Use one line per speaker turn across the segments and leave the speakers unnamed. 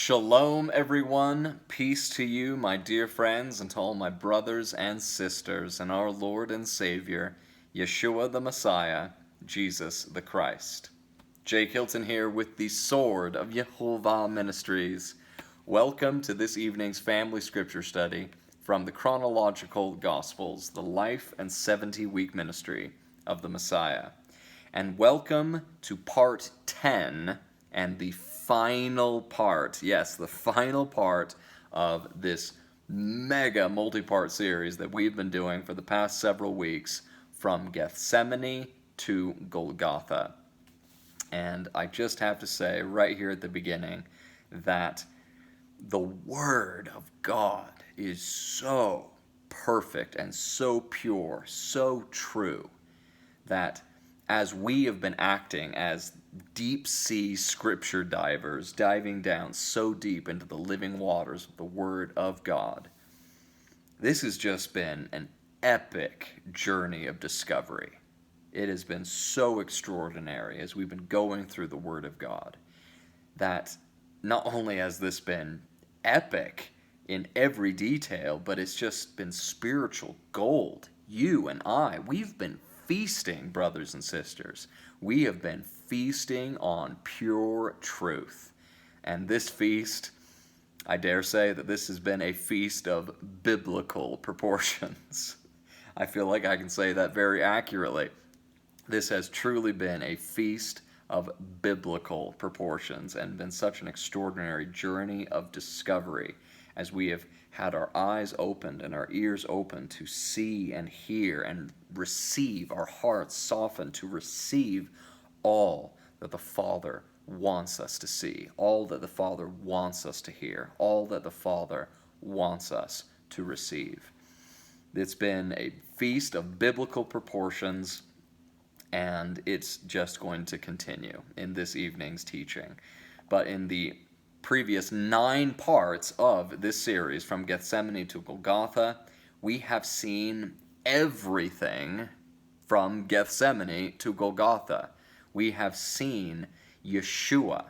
Shalom, everyone. Peace to you, my dear friends, and to all my brothers and sisters in our Lord and Savior, Yeshua the Messiah, Jesus the Christ. Jake Hilton here with the Sword of YeHoVaH Ministries. Welcome to this evening's family scripture study from the Chronological Gospels, the life and 70-week ministry of the Messiah. And welcome to part 10 and the final part, yes, the final part of this mega multi-part series that we've been doing for the past several weeks from Gethsemane to Golgotha. And I just have to say right here at the beginning that the Word of God is so perfect and so pure, so true, that as we have been acting as deep-sea scripture divers, diving down so deep into the living waters of the Word of God, this has just been an epic journey of discovery. It has been so extraordinary as we've been going through the Word of God that not only has this been epic in every detail, but it's just been spiritual gold. You and I, we've been feasting, brothers and sisters. We have been feasting on pure truth. And this feast, I dare say that this has been a feast of biblical proportions. I feel like I can say that very accurately. This has truly been a feast of biblical proportions and been such an extraordinary journey of discovery as we have had our eyes opened and our ears opened to see and hear and receive, our hearts softened to receive all that the Father wants us to see, all that the Father wants us to hear, all that the Father wants us to receive. It's been a feast of biblical proportions, and it's just going to continue in this evening's teaching. But in the previous 9 parts of this series, from Gethsemane to Golgotha, we have seen everything from Gethsemane to Golgotha. We have seen Yeshua,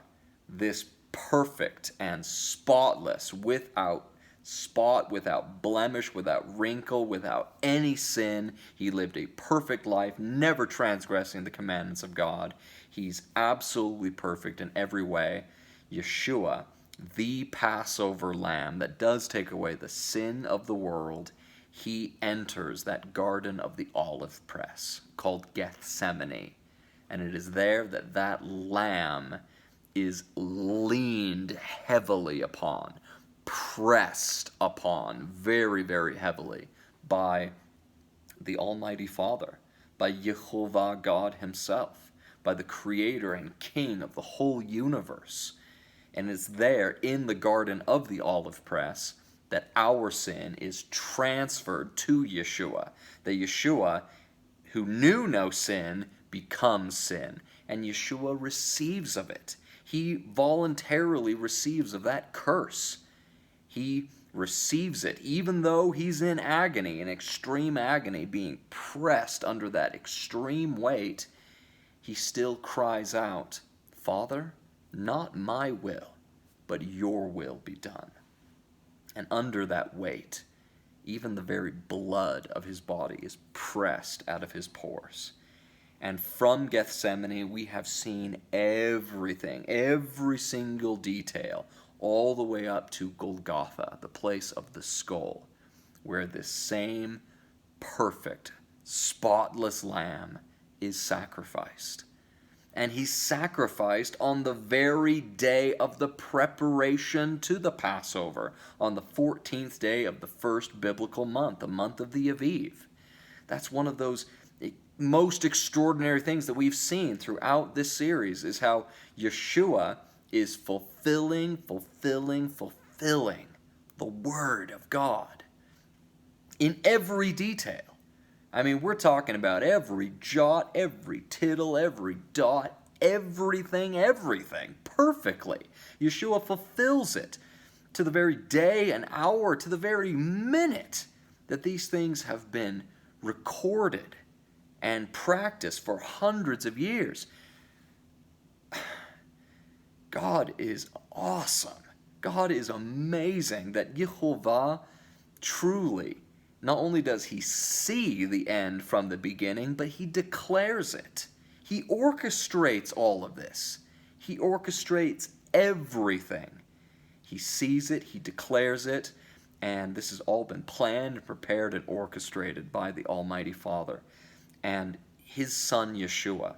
this perfect and spotless, without spot, without blemish, without wrinkle, without any sin. He lived a perfect life, never transgressing the commandments of God. He's absolutely perfect in every way. Yeshua, the Passover lamb that does take away the sin of the world, he enters that garden of the olive press called Gethsemane. And it is there that that lamb is leaned heavily upon, pressed upon very, very heavily by the Almighty Father, by YeHoVaH God himself, by the Creator and King of the whole universe. And it's there in the garden of the olive press that our sin is transferred to Yeshua. That Yeshua, who knew no sin, becomes sin. And Yeshua receives of it. He voluntarily receives of that curse. He receives it, even though he's in agony, in extreme agony, being pressed under that extreme weight. He still cries out, "Father, not my will, but your will be done." And under that weight, even the very blood of his body is pressed out of his pores. And from Gethsemane, we have seen everything, every single detail, all the way up to Golgotha, the place of the skull, where this same perfect, spotless lamb is sacrificed. And he's sacrificed on the very day of the preparation to the Passover, on the 14th day of the first biblical month, the month of the Aviv. That's one of those most extraordinary things that we've seen throughout this series, is how Yeshua is fulfilling the Word of God in every detail. I mean, we're talking about every jot, every tittle, every dot, everything, perfectly. Yeshua fulfills it to the very day and hour, to the very minute that these things have been recorded and practiced for hundreds of years. God is awesome. God is amazing that YeHoVaH truly, not only does he see the end from the beginning, but he declares it. He orchestrates all of this. He orchestrates everything. He sees it, he declares it, and this has all been planned and prepared and orchestrated by the Almighty Father. And his son Yeshua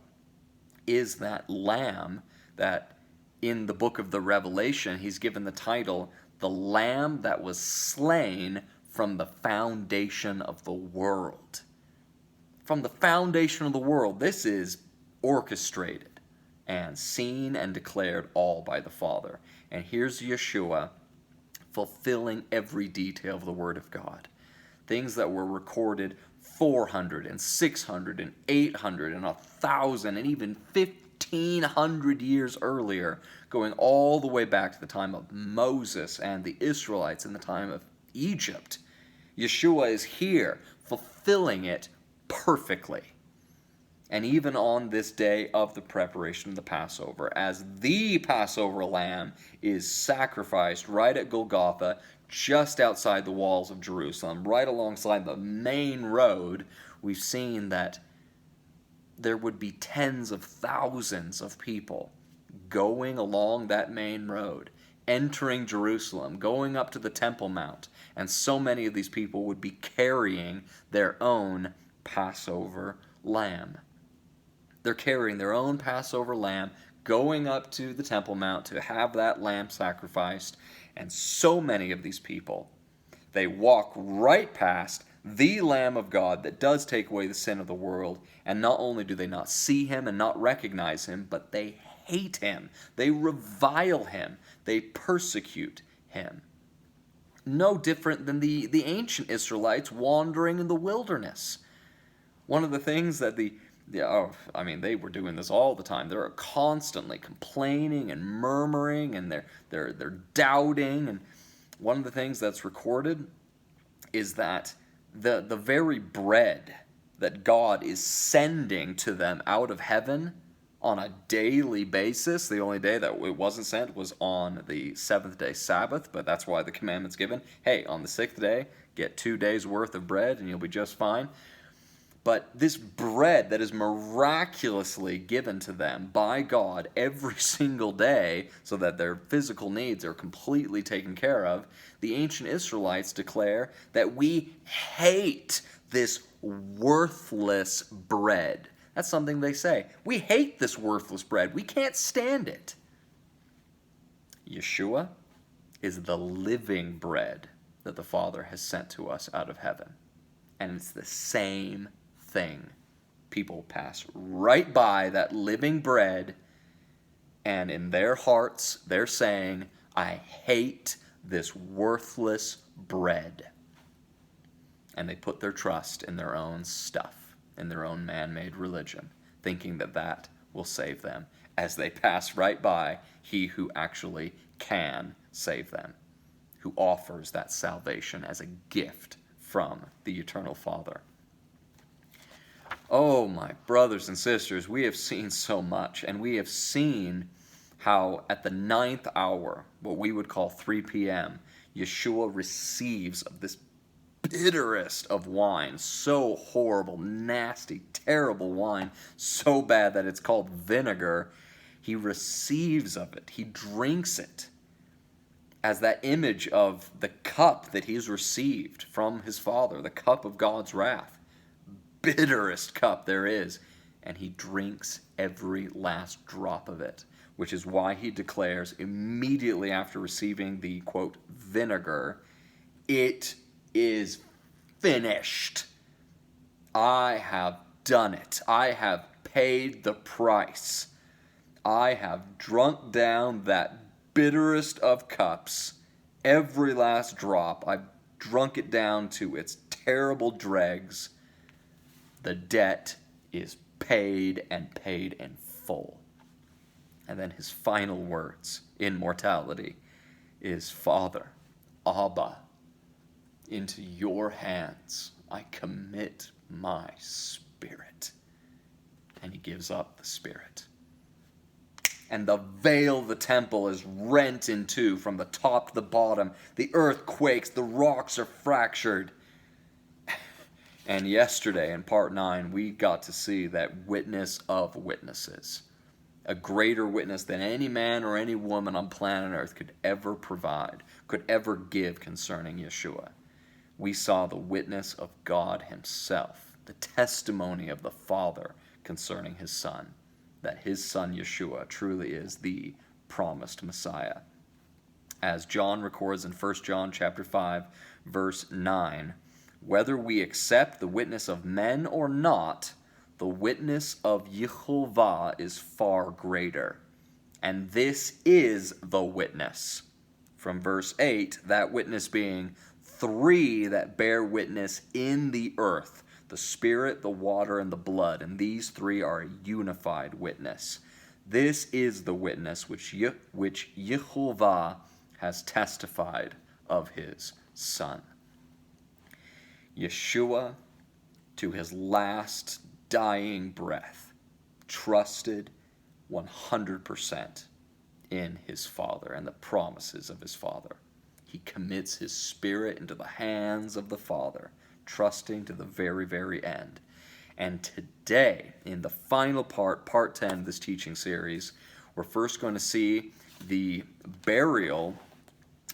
is that lamb that in the book of the Revelation he's given the title, the Lamb that was slain from the foundation of the world. From the foundation of the world, this is orchestrated and seen and declared all by the Father. And here's Yeshua fulfilling every detail of the Word of God. Things that were recorded 400 and 600 and 800 and 1,000 and even 1,500 years earlier, going all the way back to the time of Moses and the Israelites in the time of Egypt. Yeshua is here fulfilling it perfectly. And even on this day of the preparation of the Passover, as the Passover lamb is sacrificed right at Golgotha, just outside the walls of Jerusalem, right alongside the main road, we've seen that there would be tens of thousands of people going along that main road, entering Jerusalem, going up to the Temple Mount, and so many of these people would be carrying their own Passover lamb. They're carrying their own Passover lamb, going up to the Temple Mount to have that lamb sacrificed, and so many of these people, they walk right past the Lamb of God that does take away the sin of the world, and not only do they not see him and not recognize him, but they hate him, they revile him, they persecute him. No different than the ancient Israelites wandering in the wilderness. One of the things that they were doing this all the time. They're constantly complaining and murmuring, and they're doubting. And one of the things that's recorded is that the very bread that God is sending to them out of heaven on a daily basis, the only day that it wasn't sent was on the seventh day Sabbath, but that's why the commandment's given. Hey, on the sixth day, get 2 days worth of bread and you'll be just fine. But this bread that is miraculously given to them by God every single day so that their physical needs are completely taken care of, the ancient Israelites declare that we hate this worthless bread. That's something they say. We hate this worthless bread. We can't stand it. Yeshua is the living bread that the Father has sent to us out of heaven. And it's the same thing. People pass right by that living bread, and in their hearts they're saying, I hate this worthless bread. And they put their trust in their own stuff, in their own man-made religion, thinking that that will save them, as they pass right by he who actually can save them, who offers that salvation as a gift from the eternal Father. Oh, my brothers and sisters, we have seen so much, and we have seen how at the 9th hour, what we would call 3 p.m., Yeshua receives of this bitterest of wine, so horrible, nasty, terrible wine, so bad that it's called vinegar. He receives of it. He drinks it as that image of the cup that he's received from his Father, the cup of God's wrath, bitterest cup there is, and he drinks every last drop of it, which is why he declares immediately after receiving the, quote, vinegar, it is finished. I have done it. I have paid the price. I have drunk down that bitterest of cups, every last drop. I've drunk it down to its terrible dregs. The debt is paid and paid in full. And then his final words in mortality is, Father, Abba, into your hands I commit my spirit. And he gives up the spirit. and the veil of the temple is rent in two from the top to the bottom. The earth quakes, the rocks are fractured. And yesterday in part 9, we got to see that witness of witnesses. A greater witness than any man or any woman on planet Earth could ever provide, could ever give concerning Yeshua. We saw the witness of God himself, the testimony of the Father concerning his Son, that his Son Yeshua truly is the promised Messiah. As John records in 1 John chapter 5, verse 9, whether we accept the witness of men or not, the witness of YeHoVaH is far greater. And this is the witness. From verse 8, that witness being 3 that bear witness in the earth, the Spirit, the water, and the blood. And these 3 are a unified witness. This is the witness which YeHoVaH has testified of his Son. Yeshua, to his last dying breath, trusted 100% in his Father and the promises of his Father. He commits his spirit into the hands of the Father, trusting to the very, very end. And today, in the final part, part 10 of this teaching series, we're first going to see the burial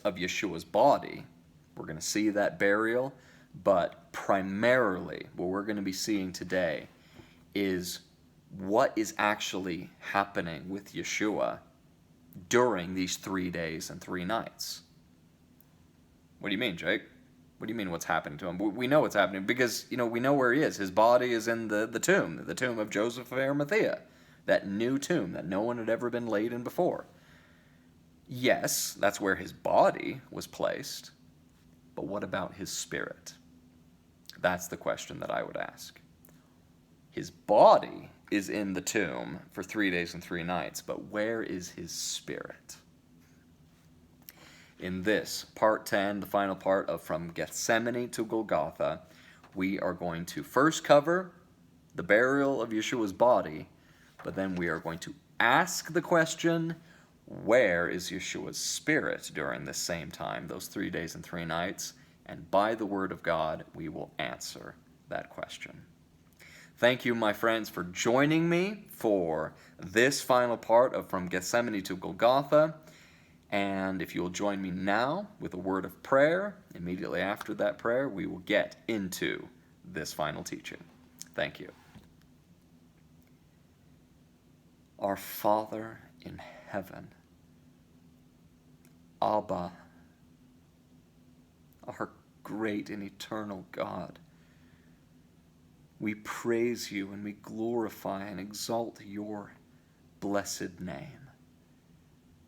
of Yeshua's body. We're going to see that burial, but primarily what we're going to be seeing today is what is actually happening with Yeshua during these 3 days and 3 nights. What do you mean, Jake? What do you mean what's happening to him? We know what's happening because, we know where he is. His body is in the tomb of Joseph of Arimathea, that new tomb that no one had ever been laid in before. Yes, that's where his body was placed, but what about his spirit? That's the question that I would ask. His body is in the tomb for 3 days and 3 nights, but where is his spirit? In this, part 10, the final part of From Gethsemane to Golgotha, we are going to first cover the burial of Yeshua's body, but then we are going to ask the question, where is Yeshua's spirit during this same time, those 3 days and 3 nights? And by the word of God, we will answer that question. Thank you, my friends, for joining me for this final part of From Gethsemane to Golgotha. And if you'll join me now with a word of prayer, immediately after that prayer, we will get into this final teaching. Thank you. Our Father in heaven, Abba, our great and eternal God, we praise you and we glorify and exalt your blessed name.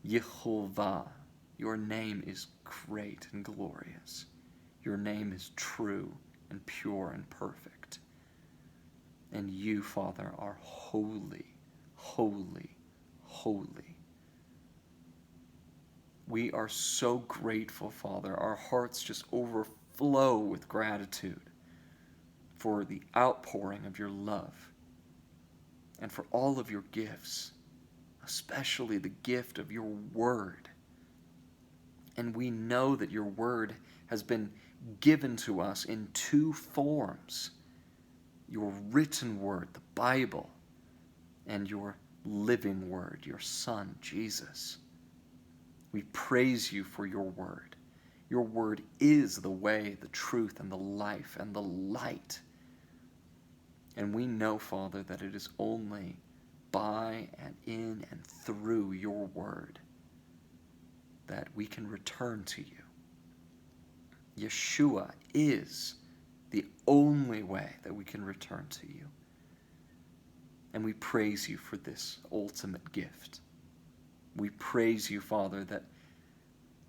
YeHoVaH, your name is great and glorious. Your name is true and pure and perfect. And you, Father, are holy, holy, holy. We are so grateful, Father. Our hearts just overflow with gratitude for the outpouring of your love and for all of your gifts, especially the gift of your word. And we know that your word has been given to us in 2 forms: your written word, the Bible, and your living word, your Son, Jesus. We praise you for your word. Your word is the way, the truth, and the life, and the light. And we know, Father, that it is only by and in and through your word that we can return to you. Yeshua is the only way that we can return to you. And we praise you for this ultimate gift. We praise you, Father, that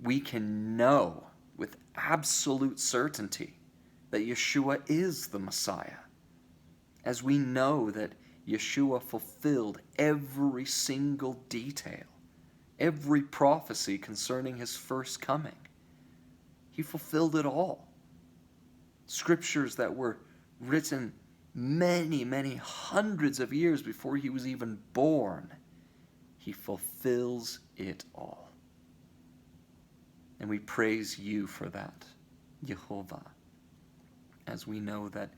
we can know with absolute certainty that Yeshua is the Messiah, as we know that Yeshua fulfilled every single detail, every prophecy concerning his first coming. He fulfilled it all. Scriptures that were written many, many hundreds of years before he was even born, He fulfills it all. And we praise you for that, YeHoVaH, as we know that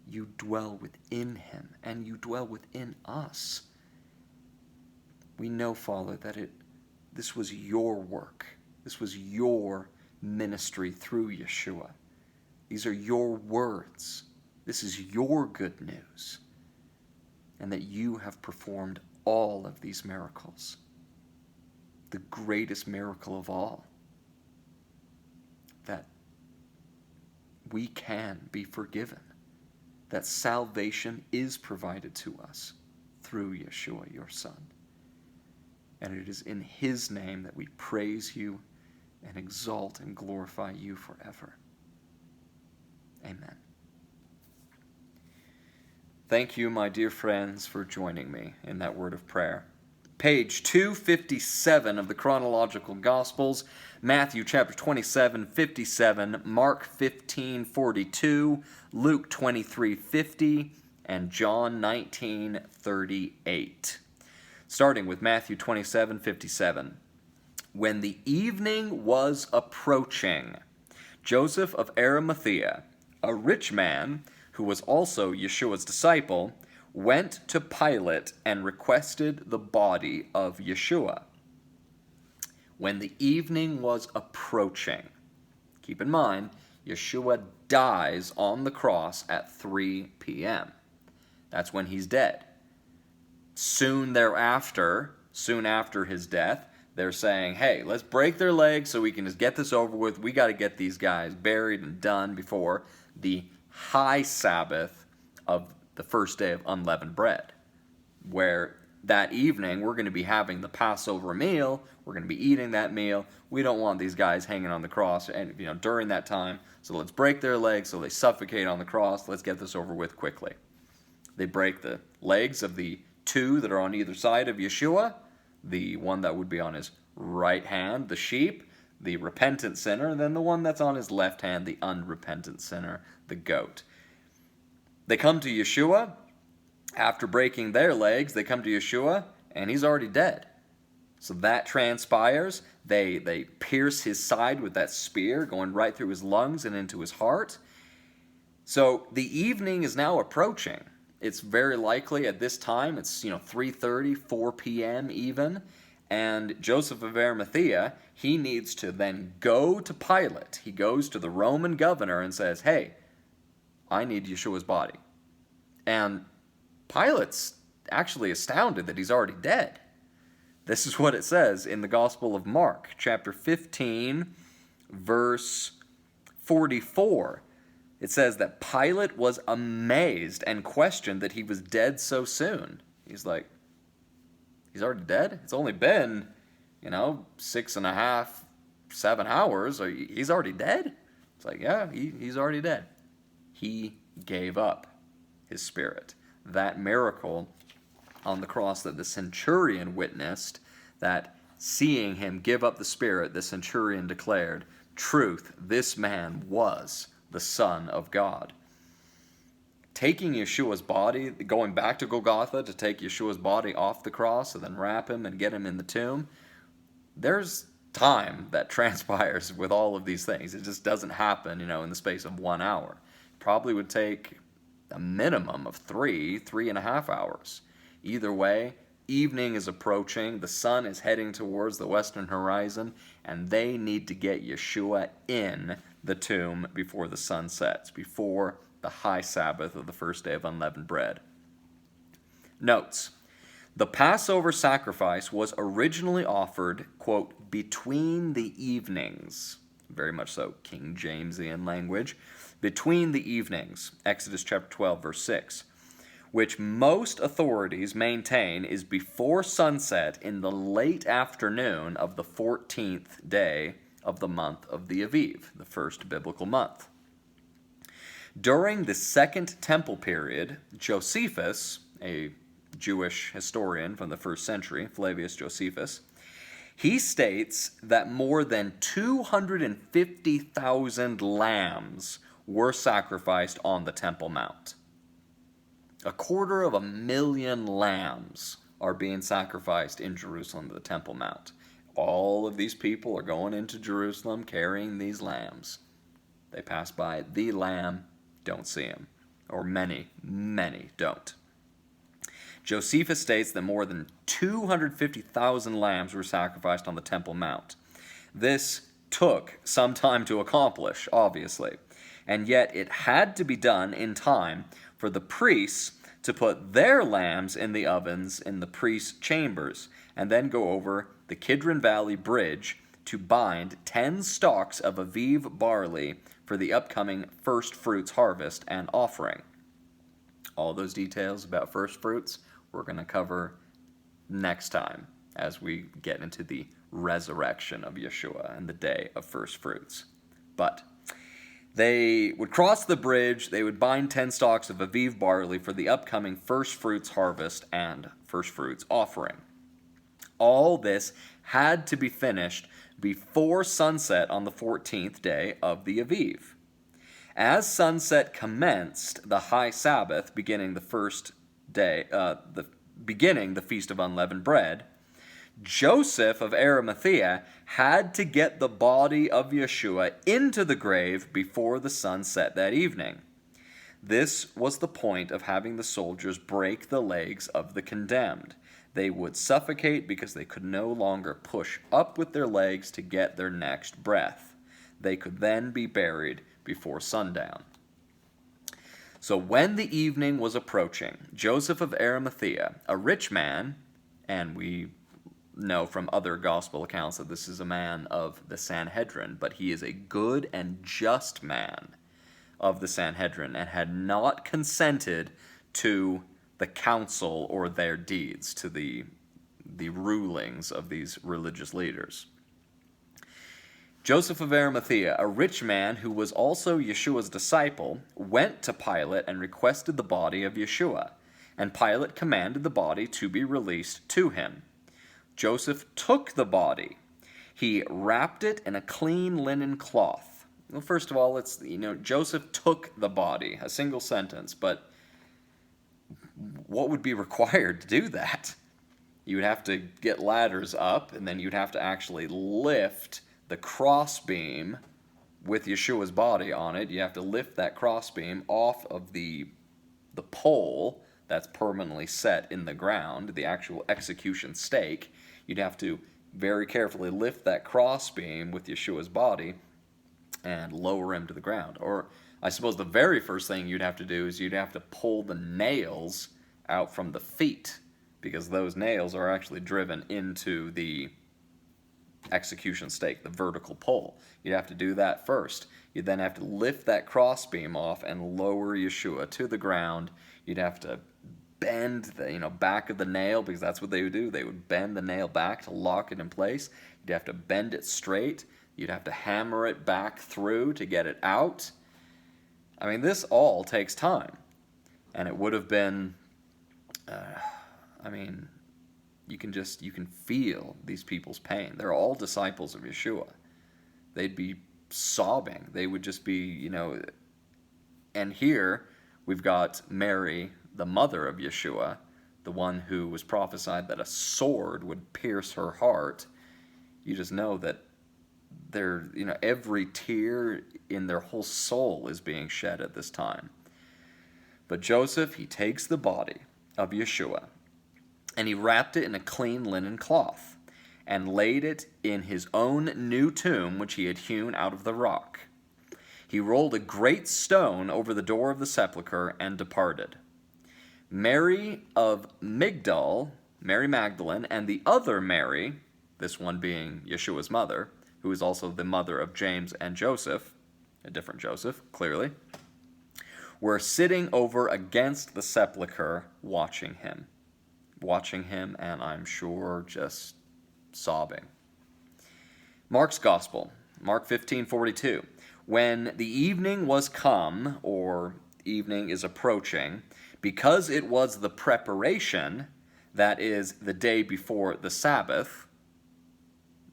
you dwell within him and you dwell within us. We know, Father, that this was your work. This was your ministry through Yeshua. These are your words. This is your good news. And that you have performed all of these miracles. The greatest miracle of all. That we can be forgiven. That salvation is provided to us through Yeshua, your Son. And it is in his name that we praise you and exalt and glorify you forever. Amen. Thank you, my dear friends, for joining me in that word of prayer. Page 257 of the Chronological Gospels, Matthew chapter 27:57, Mark 15:42, Luke 23:50, and John 19:38. Starting with Matthew 27:57. When the evening was approaching, Joseph of Arimathea, a rich man who was also Yeshua's disciple, went to Pilate and requested the body of Yeshua. When the evening was approaching, keep in mind, Yeshua dies on the cross at 3 p.m. That's when he's dead. Soon after his death, they're saying, hey, let's break their legs so we can just get this over with. We got to get these guys buried and done before the high Sabbath of the first day of unleavened bread, where that evening we're going to be having the Passover meal. We're going to be eating that meal. We don't want these guys hanging on the cross and during that time. So let's break their legs so they suffocate on the cross. Let's get this over with quickly. They break the legs of the two that are on either side of Yeshua, the one that would be on his right hand, the sheep, the repentant sinner, and then the one that's on his left hand, the unrepentant sinner, the goat. They come to Yeshua. After breaking their legs, they come to Yeshua, and he's already dead. So that transpires. They pierce his side with that spear, going right through his lungs and into his heart. So the evening is now approaching. It's very likely at this time, it's 3:30, 4 p.m. even, and Joseph of Arimathea, he needs to then go to Pilate. He goes to the Roman governor and says, hey, I need Yeshua's body. And Pilate's actually astounded that he's already dead. This is what it says in the Gospel of Mark, chapter 15, verse 44. It says that Pilate was amazed and questioned that he was dead so soon. He's like, he's already dead? It's only been, 6.5, 7 hours. He's already dead? It's like, yeah, he's already dead. He gave up his spirit. That miracle on the cross that the centurion witnessed, that seeing him give up the spirit, the centurion declared, truth, this man was the Son of God. Taking Yeshua's body, going back to Golgotha to take Yeshua's body off the cross and then wrap him and get him in the tomb, there's time that transpires with all of these things. It just doesn't happen, in the space of 1 hour. Probably would take a minimum of 3.5 hours. Either way, evening is approaching, the sun is heading towards the western horizon, and they need to get Yeshua in the tomb before the sun sets, before the high Sabbath of the first day of unleavened bread. Notes: the Passover sacrifice was originally offered, quote, between the evenings, very much so King Jamesian language, between the evenings, Exodus chapter 12, verse 6, which most authorities maintain is before sunset in the late afternoon of the 14th day of the month of the Aviv, the first biblical month. During the Second Temple period, Josephus, a Jewish historian from the first century, Flavius Josephus, he states that more than 250,000 lambs were sacrificed on the Temple Mount. 250,000 lambs are being sacrificed in Jerusalem to the Temple Mount. All of these people are going into Jerusalem carrying these lambs. They pass by the lamb, don't see him. Or many don't. Josephus states that more than 250,000 lambs were sacrificed on the Temple Mount. This took some time to accomplish, obviously, and yet it had to be done in time for the priests to put their lambs in the ovens in the priest's chambers, and then go over the Kidron Valley Bridge to bind 10 stalks of Aviv barley for the upcoming first fruits harvest and offering. All those details about first fruits we're going to cover next time as we get into the resurrection of Yeshua and the day of first fruits. But they would cross the bridge, they would bind 10 stalks of Aviv barley for the upcoming first fruits harvest and first fruits offering. All this had to be finished before sunset on the 14th day of the Aviv. As sunset commenced the high Sabbath, beginning the first day, beginning the Feast of Unleavened Bread, Joseph of Arimathea had to get the body of Yeshua into the grave before the sun set that evening. This was the point of having the soldiers break the legs of the condemned. They would suffocate because they could no longer push up with their legs to get their next breath. They could then be buried before sundown. So when the evening was approaching, Joseph of Arimathea, a rich man, and we know from other gospel accounts that this is a man of the Sanhedrin, but he is a good and just man of the Sanhedrin and had not consented to the council or their deeds, to the rulings of these religious leaders. Joseph of Arimathea, a rich man who was also Yeshua's disciple, went to Pilate and requested the body of Yeshua, and Pilate commanded the body to be released to him. Joseph took the body. He wrapped it in a clean linen cloth. Well, first of all, it's, Joseph took the body, a single sentence, but what would be required to do that? You would have to get ladders up, and then you'd have to actually lift the crossbeam with Yeshua's body on it. You have to lift that crossbeam off of the pole that's permanently set in the ground, the actual execution stake. You'd have to very carefully lift that crossbeam with Yeshua's body and lower him to the ground. Or I suppose the very first thing you'd have to do is you'd have to pull the nails out from the feet, because those nails are actually driven into the execution stake, the vertical pole. You'd have to do that first. You'd then have to lift that crossbeam off and lower Yeshua to the ground. You'd have to bend the back of the nail, because that's what they would do. They would bend the nail back to lock it in place. You'd have to bend it straight. You'd have to hammer it back through to get it out. I mean, this all takes time. And it would have been, you can feel these people's pain. They're all disciples of Yeshua. They'd be sobbing. They would just be, and here we've got Mary, the mother of Yeshua, the one who was prophesied that a sword would pierce her heart. You just know that every tear in their whole soul is being shed at this time. But Joseph, he takes the body of Yeshua, and he wrapped it in a clean linen cloth, and laid it in his own new tomb, which he had hewn out of the rock. He rolled a great stone over the door of the sepulchre, and departed. Mary of Migdal, Mary Magdalene, and the other Mary, this one being Yeshua's mother, who is also the mother of James and Joseph, a different Joseph, clearly, were sitting over against the sepulchre watching him, and I'm sure just sobbing. Mark's Gospel, Mark 15:42. When the evening was come, or evening is approaching, because it was the preparation, that is, the day before the Sabbath,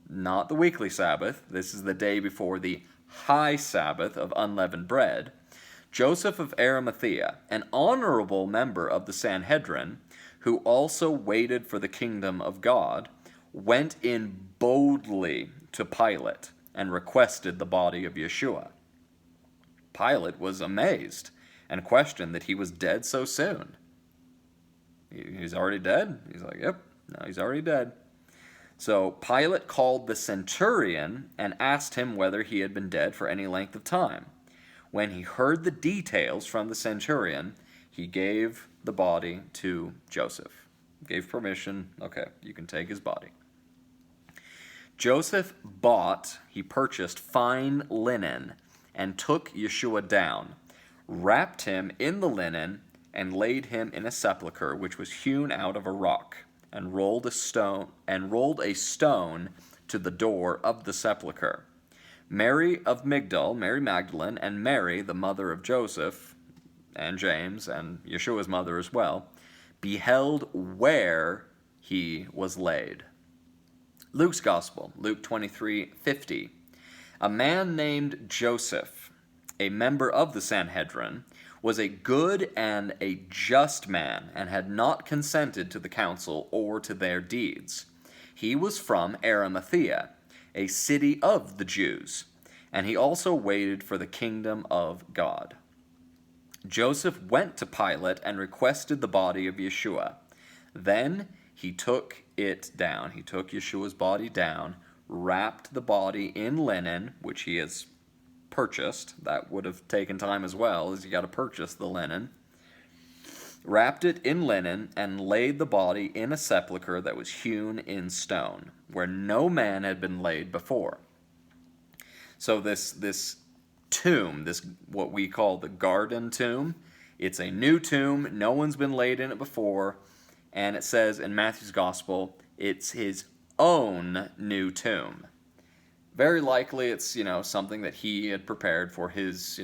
not the weekly Sabbath, this is the day before the high Sabbath of unleavened bread, Joseph of Arimathea, an honorable member of the Sanhedrin, who also waited for the kingdom of God, went in boldly to Pilate and requested the body of Yeshua. Pilate was amazed and questioned that he was dead so soon. He's already dead? He's like, yep, no, he's already dead. So Pilate called the centurion and asked him whether he had been dead for any length of time. When he heard the details from the centurion, he gave the body to Joseph. Gave permission, okay, you can take his body. Joseph purchased fine linen and took Yeshua down, wrapped him in the linen, and laid him in a sepulchre which was hewn out of a rock, and rolled a stone to the door of the sepulchre. Mary of Mary Magdalene, and Mary, the mother of Joseph, and James, and Yeshua's mother as well, beheld where he was laid. Luke's Gospel, Luke 23:50. A man named Joseph, a member of the Sanhedrin, was a good and a just man, and had not consented to the council or to their deeds. He was from Arimathea, a city of the Jews, and he also waited for the kingdom of God. Joseph went to Pilate and requested the body of Yeshua. Then he took it down. He took Yeshua's body down, wrapped the body in linen, which he has purchased. That would have taken time as well, as you got to purchase the linen. Wrapped it in linen and laid the body in a sepulchre that was hewn in stone, where no man had been laid before. So this tomb, this what we call the garden tomb, it's a new tomb. No one's been laid in it before. And it says in Matthew's Gospel, it's his own new tomb. Very likely it's, something that he had prepared for his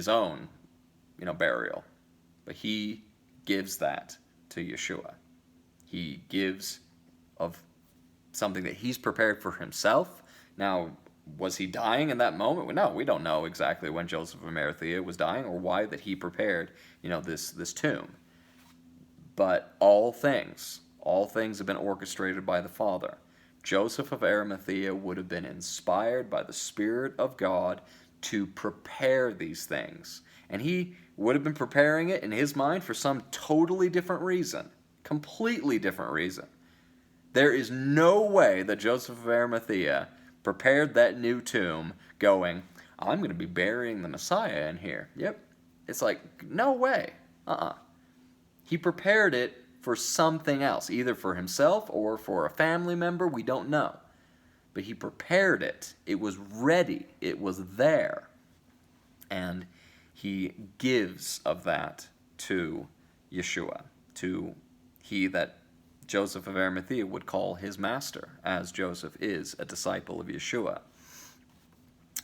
own, burial. But he gives that to Yeshua. He gives of something that he's prepared for himself. Now, was he dying in that moment? No, we don't know exactly when Joseph of Arimathea was dying or why that he prepared, this tomb. But all things have been orchestrated by the Father. Joseph of Arimathea would have been inspired by the Spirit of God to prepare these things. And he would have been preparing it in his mind for some totally different reason. Completely different reason. There is no way that Joseph of Arimathea prepared that new tomb going, I'm going to be burying the Messiah in here. Yep. It's like, no way. He prepared it for something else, either for himself or for a family member. We don't know. But he prepared it. It was ready. It was there. And he gives of that to Yeshua, to he that Joseph of Arimathea would call his master, as Joseph is a disciple of Yeshua.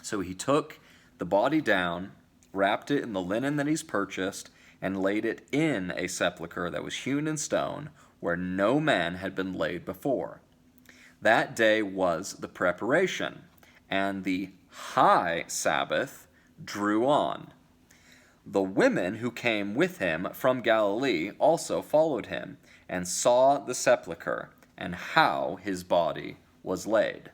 So he took the body down, wrapped it in the linen that he's purchased, and laid it in a sepulchre that was hewn in stone, where no man had been laid before. That day was the preparation, and the high Sabbath drew on. The women who came with him from Galilee also followed him, and saw the sepulchre, and how his body was laid.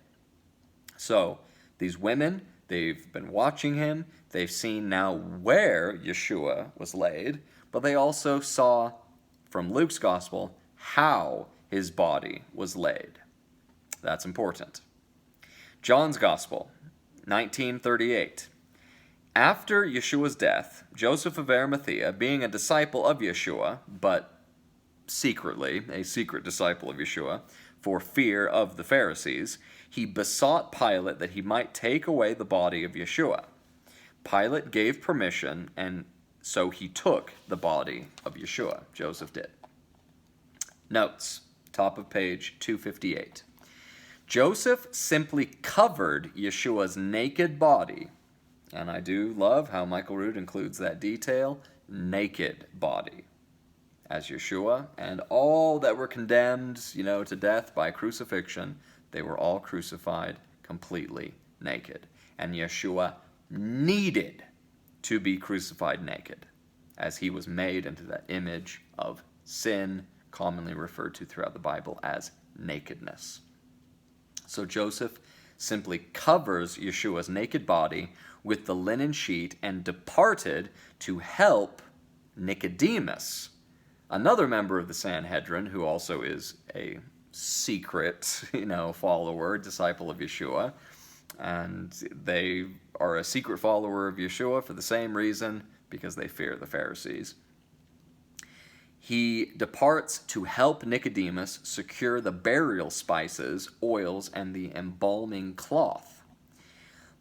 So, these women, they've been watching him. They've seen now where Yeshua was laid, but they also saw from Luke's Gospel how his body was laid. That's important. John's Gospel, 19:38. After Yeshua's death, Joseph of Arimathea, being a disciple of Yeshua, but secretly a secret disciple of Yeshua, for fear of the Pharisees, he besought Pilate that he might take away the body of Yeshua. Pilate gave permission, and so he took the body of Yeshua. Joseph did. Notes, top of page 258. Joseph simply covered Yeshua's naked body, and I do love how Michael Rood includes that detail, naked body, as Yeshua and all that were condemned, to death by crucifixion, they were all crucified completely naked. And Yeshua needed to be crucified naked, as he was made into that image of sin commonly referred to throughout the Bible as nakedness. So Joseph simply covers Yeshua's naked body with the linen sheet and departed to help Nicodemus, another member of the Sanhedrin, who also is a secret, follower, disciple of Yeshua. And they are a secret follower of Yeshua for the same reason, because they fear the Pharisees. He departs to help Nicodemus secure the burial spices, oils, and the embalming cloth.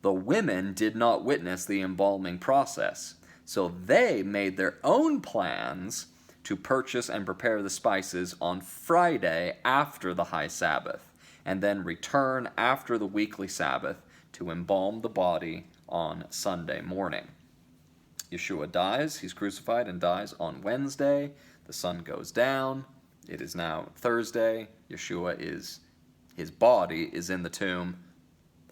The women did not witness the embalming process, so they made their own plans to purchase and prepare the spices on Friday after the high Sabbath, and then return after the weekly Sabbath to embalm the body on Sunday morning. Yeshua dies, he's crucified and dies on Wednesday. The sun goes down. It is now Thursday. His body is in the tomb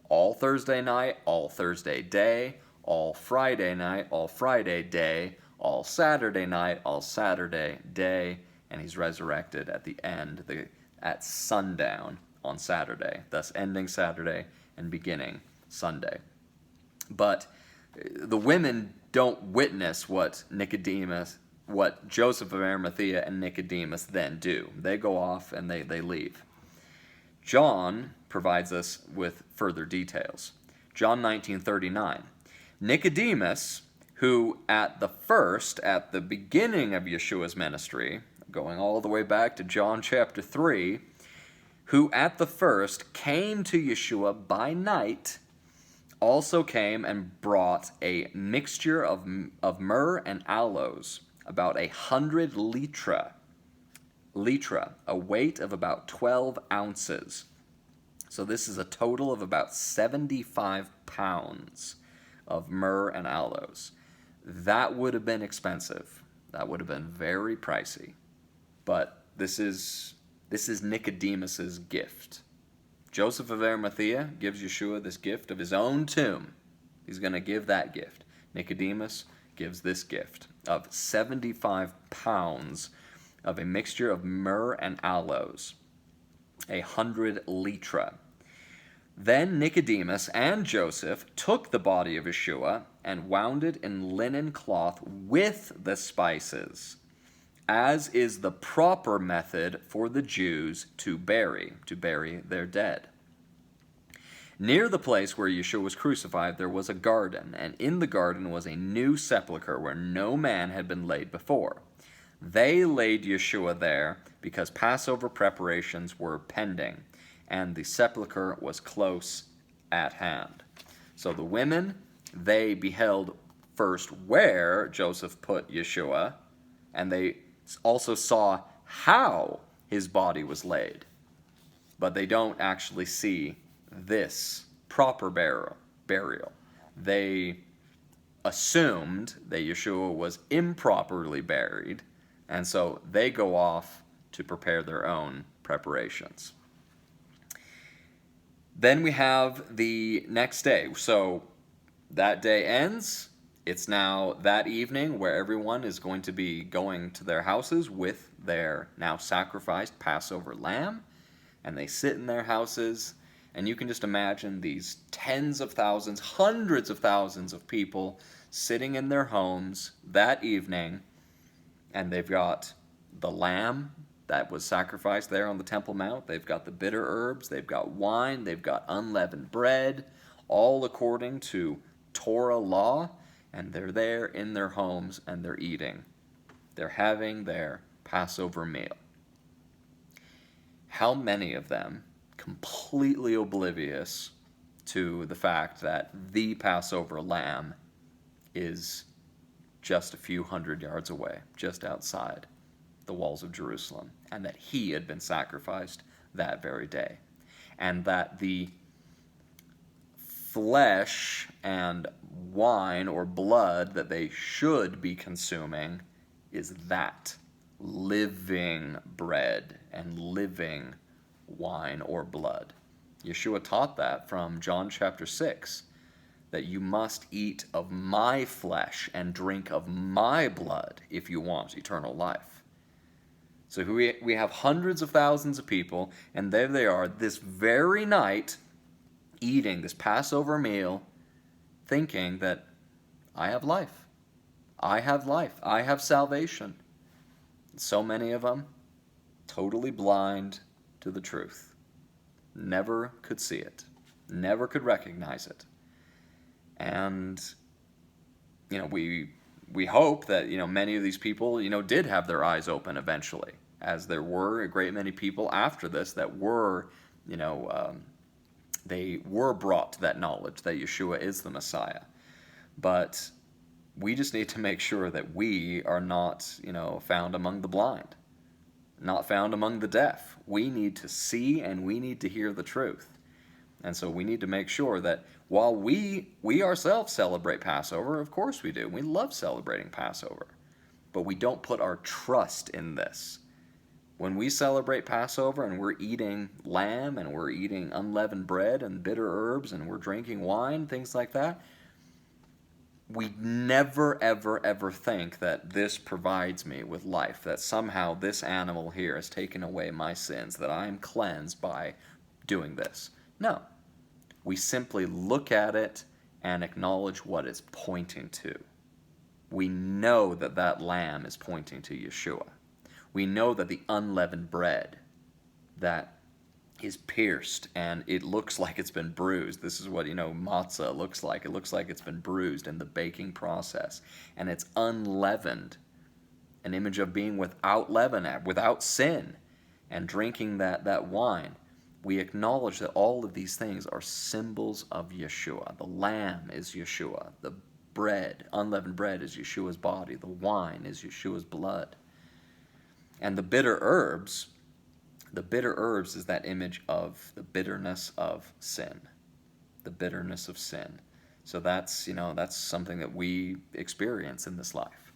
all Thursday night, all Thursday day, all Friday night, all Friday day, all Saturday night, all Saturday day, and he's resurrected at the end, at sundown on Saturday, thus ending Saturday and beginning Sunday. But the women don't witness what Joseph of Arimathea and Nicodemus then do. They go off and they leave. John provides us with further details. John 19:39. Nicodemus, who at the beginning of Yeshua's ministry, going all the way back to John chapter 3, who at the first came to Yeshua by night, also came and brought a mixture of myrrh and aloes, about 100 litra, a weight of about 12 ounces. So this is a total of about 75 pounds of myrrh and aloes. That would have been expensive. That would have been very pricey. But this is Nicodemus's gift. Joseph of Arimathea gives Yeshua this gift of his own tomb. He's going to give that gift. Nicodemus gives this gift of 75 pounds of a mixture of myrrh and aloes, 100 litra. Then Nicodemus and Joseph took the body of Yeshua and wound it in linen cloth with the spices, as is the proper method for the Jews to bury their dead. Near the place where Yeshua was crucified there was a garden, and in the garden was a new sepulchre where no man had been laid before. They laid Yeshua there because Passover preparations were pending, and the sepulchre was close at hand. So the women, they beheld first where Joseph put Yeshua, and they also saw how his body was laid. But they don't actually see this proper burial. They assumed that Yeshua was improperly buried, and so they go off to prepare their own preparations. Then we have the next day. So that day ends. It's now that evening where everyone is going to be going to their houses with their now sacrificed Passover lamb, and they sit in their houses, and you can just imagine these tens of thousands, hundreds of thousands of people sitting in their homes that evening, and they've got the lamb that was sacrificed there on the Temple Mount, they've got the bitter herbs, they've got wine, they've got unleavened bread, all according to Torah law, and they're there in their homes and they're eating. They're having their Passover meal. How many of them, completely oblivious to the fact that the Passover lamb is just a few hundred yards away, just outside the walls of Jerusalem, and that he had been sacrificed that very day, and that the flesh and wine or blood that they should be consuming is that living bread and living wine or blood. Yeshua taught that from John chapter 6, that you must eat of my flesh and drink of my blood if you want eternal life. So we have hundreds of thousands of people, and there they are this very night eating this Passover meal, thinking that I have life. I have life. I have salvation. So many of them totally blind to the truth. Never could see it. Never could recognize it. And, we hope that, many of these people, did have their eyes open eventually, as there were a great many people after this that were, they were brought to that knowledge that Yeshua is the Messiah. But we just need to make sure that we are not, found among the blind, not found among the deaf. We need to see and we need to hear the truth. And so we need to make sure that while we ourselves celebrate Passover, of course we do. We love celebrating Passover. But we don't put our trust in this. When we celebrate Passover and we're eating lamb and we're eating unleavened bread and bitter herbs and we're drinking wine, things like that, we never, ever, ever think that this provides me with life, that somehow this animal here has taken away my sins, that I am cleansed by doing this. No. We simply look at it and acknowledge what it's pointing to. We know that that lamb is pointing to Yeshua. We know that the unleavened bread that is pierced and it looks like it's been bruised. This is what, matzah looks like. It looks like it's been bruised in the baking process. And it's unleavened, an image of being without leaven, without sin, and drinking that wine. We acknowledge that all of these things are symbols of Yeshua. The lamb is Yeshua. The bread, unleavened bread, is Yeshua's body. The wine is Yeshua's blood. And the bitter herbs is that image of the bitterness of sin. The bitterness of sin. So that's something that we experience in this life.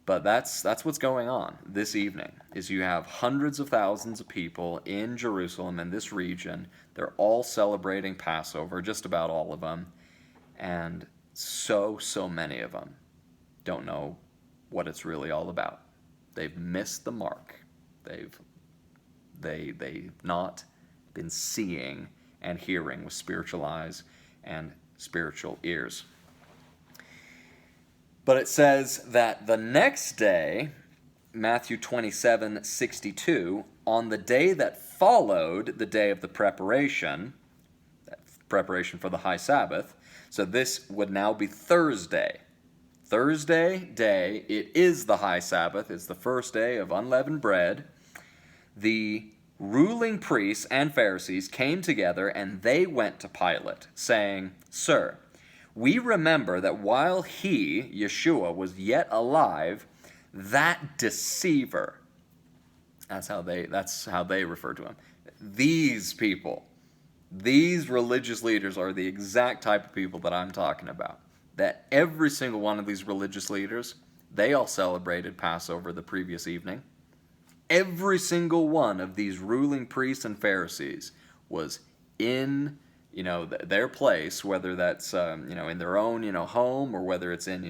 But that's what's going on this evening, is you have hundreds of thousands of people in Jerusalem and this region. They're all celebrating Passover, just about all of them. And so many of them don't know what it's really all about. They've missed the mark. They've not been seeing and hearing with spiritual eyes and spiritual ears. But it says that the next day, Matthew 27:62, on the day that followed the day of the preparation for the high Sabbath, so this would now be Thursday. Thursday day, it is the high Sabbath, it's the first day of unleavened bread. The ruling priests and Pharisees came together and they went to Pilate, saying, "Sir, we remember that while he, Yeshua, was yet alive, that deceiver," that's how they refer to him. These people, these religious leaders are the exact type of people that I'm talking about. That every single one of these religious leaders, they all celebrated Passover the previous evening. Every single one of these ruling priests and Pharisees was in their place, whether that's in their own home, or whether it's in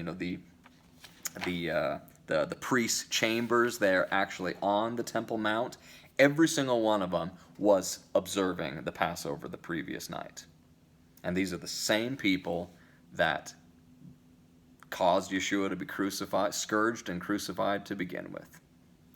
the priest's chambers. They're actually on the Temple Mount. Every single one of them was observing the Passover the previous night. And these are the same people that caused Yeshua to be crucified, scourged and crucified to begin with.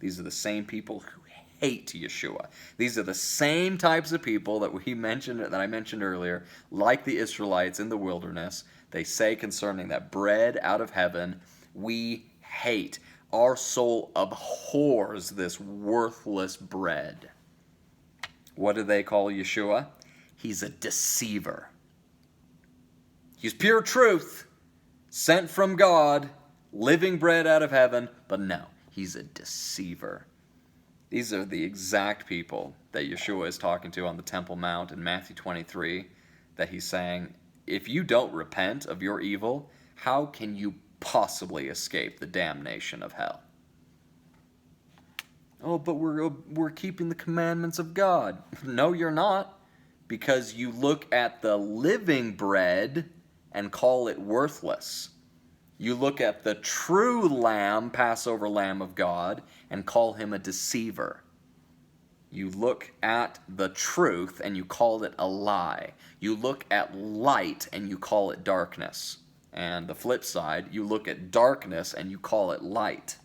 These are the same people who hate Yeshua. These are the same types of people that I mentioned earlier, like the Israelites in the wilderness. They say concerning that bread out of heaven, we hate. Our soul abhors this worthless bread. What do they call Yeshua? He's a deceiver. He's pure truth, sent from God, living bread out of heaven, but no, he's a deceiver. These are the exact people that Yeshua is talking to on the Temple Mount in Matthew 23, that he's saying, if you don't repent of your evil, how can you possibly escape the damnation of hell? Oh, but we're keeping the commandments of God. No, you're not, because you look at the living bread and call it worthless. You look at the true lamb, Passover lamb of God, and call him a deceiver. You look at the truth and you call it a lie. You look at light and you call it darkness. And the flip side, you look at darkness and you call it light.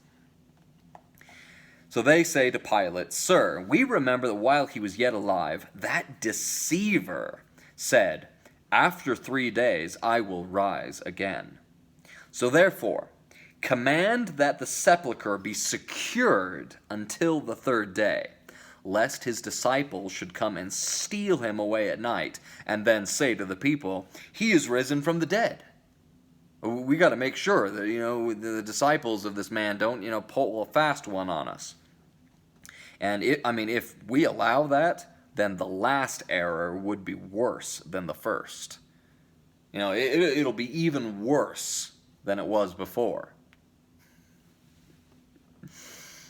So they say to Pilate, "Sir, we remember that while he was yet alive, that deceiver said, 'After 3 days I will rise again.' So therefore, command that the sepulchre be secured until the 3rd day, lest his disciples should come and steal him away at night, and then say to the people, 'He is risen from the dead.'" We got to make sure that, the disciples of this man don't, pull a fast one on us. And if we allow that, then the last error would be worse than the first. It'll be even worse than it was before.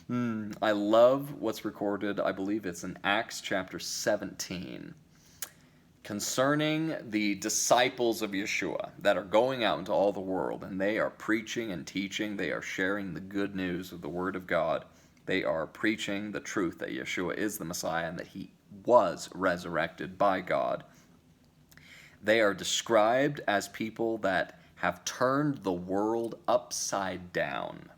I love what's recorded, I believe it's in Acts chapter 17, concerning the disciples of Yeshua that are going out into all the world, and they are preaching and teaching, they are sharing the good news of the Word of God. They are preaching the truth that Yeshua is the Messiah and that he was resurrected by God. They are described as people that have turned the world upside down.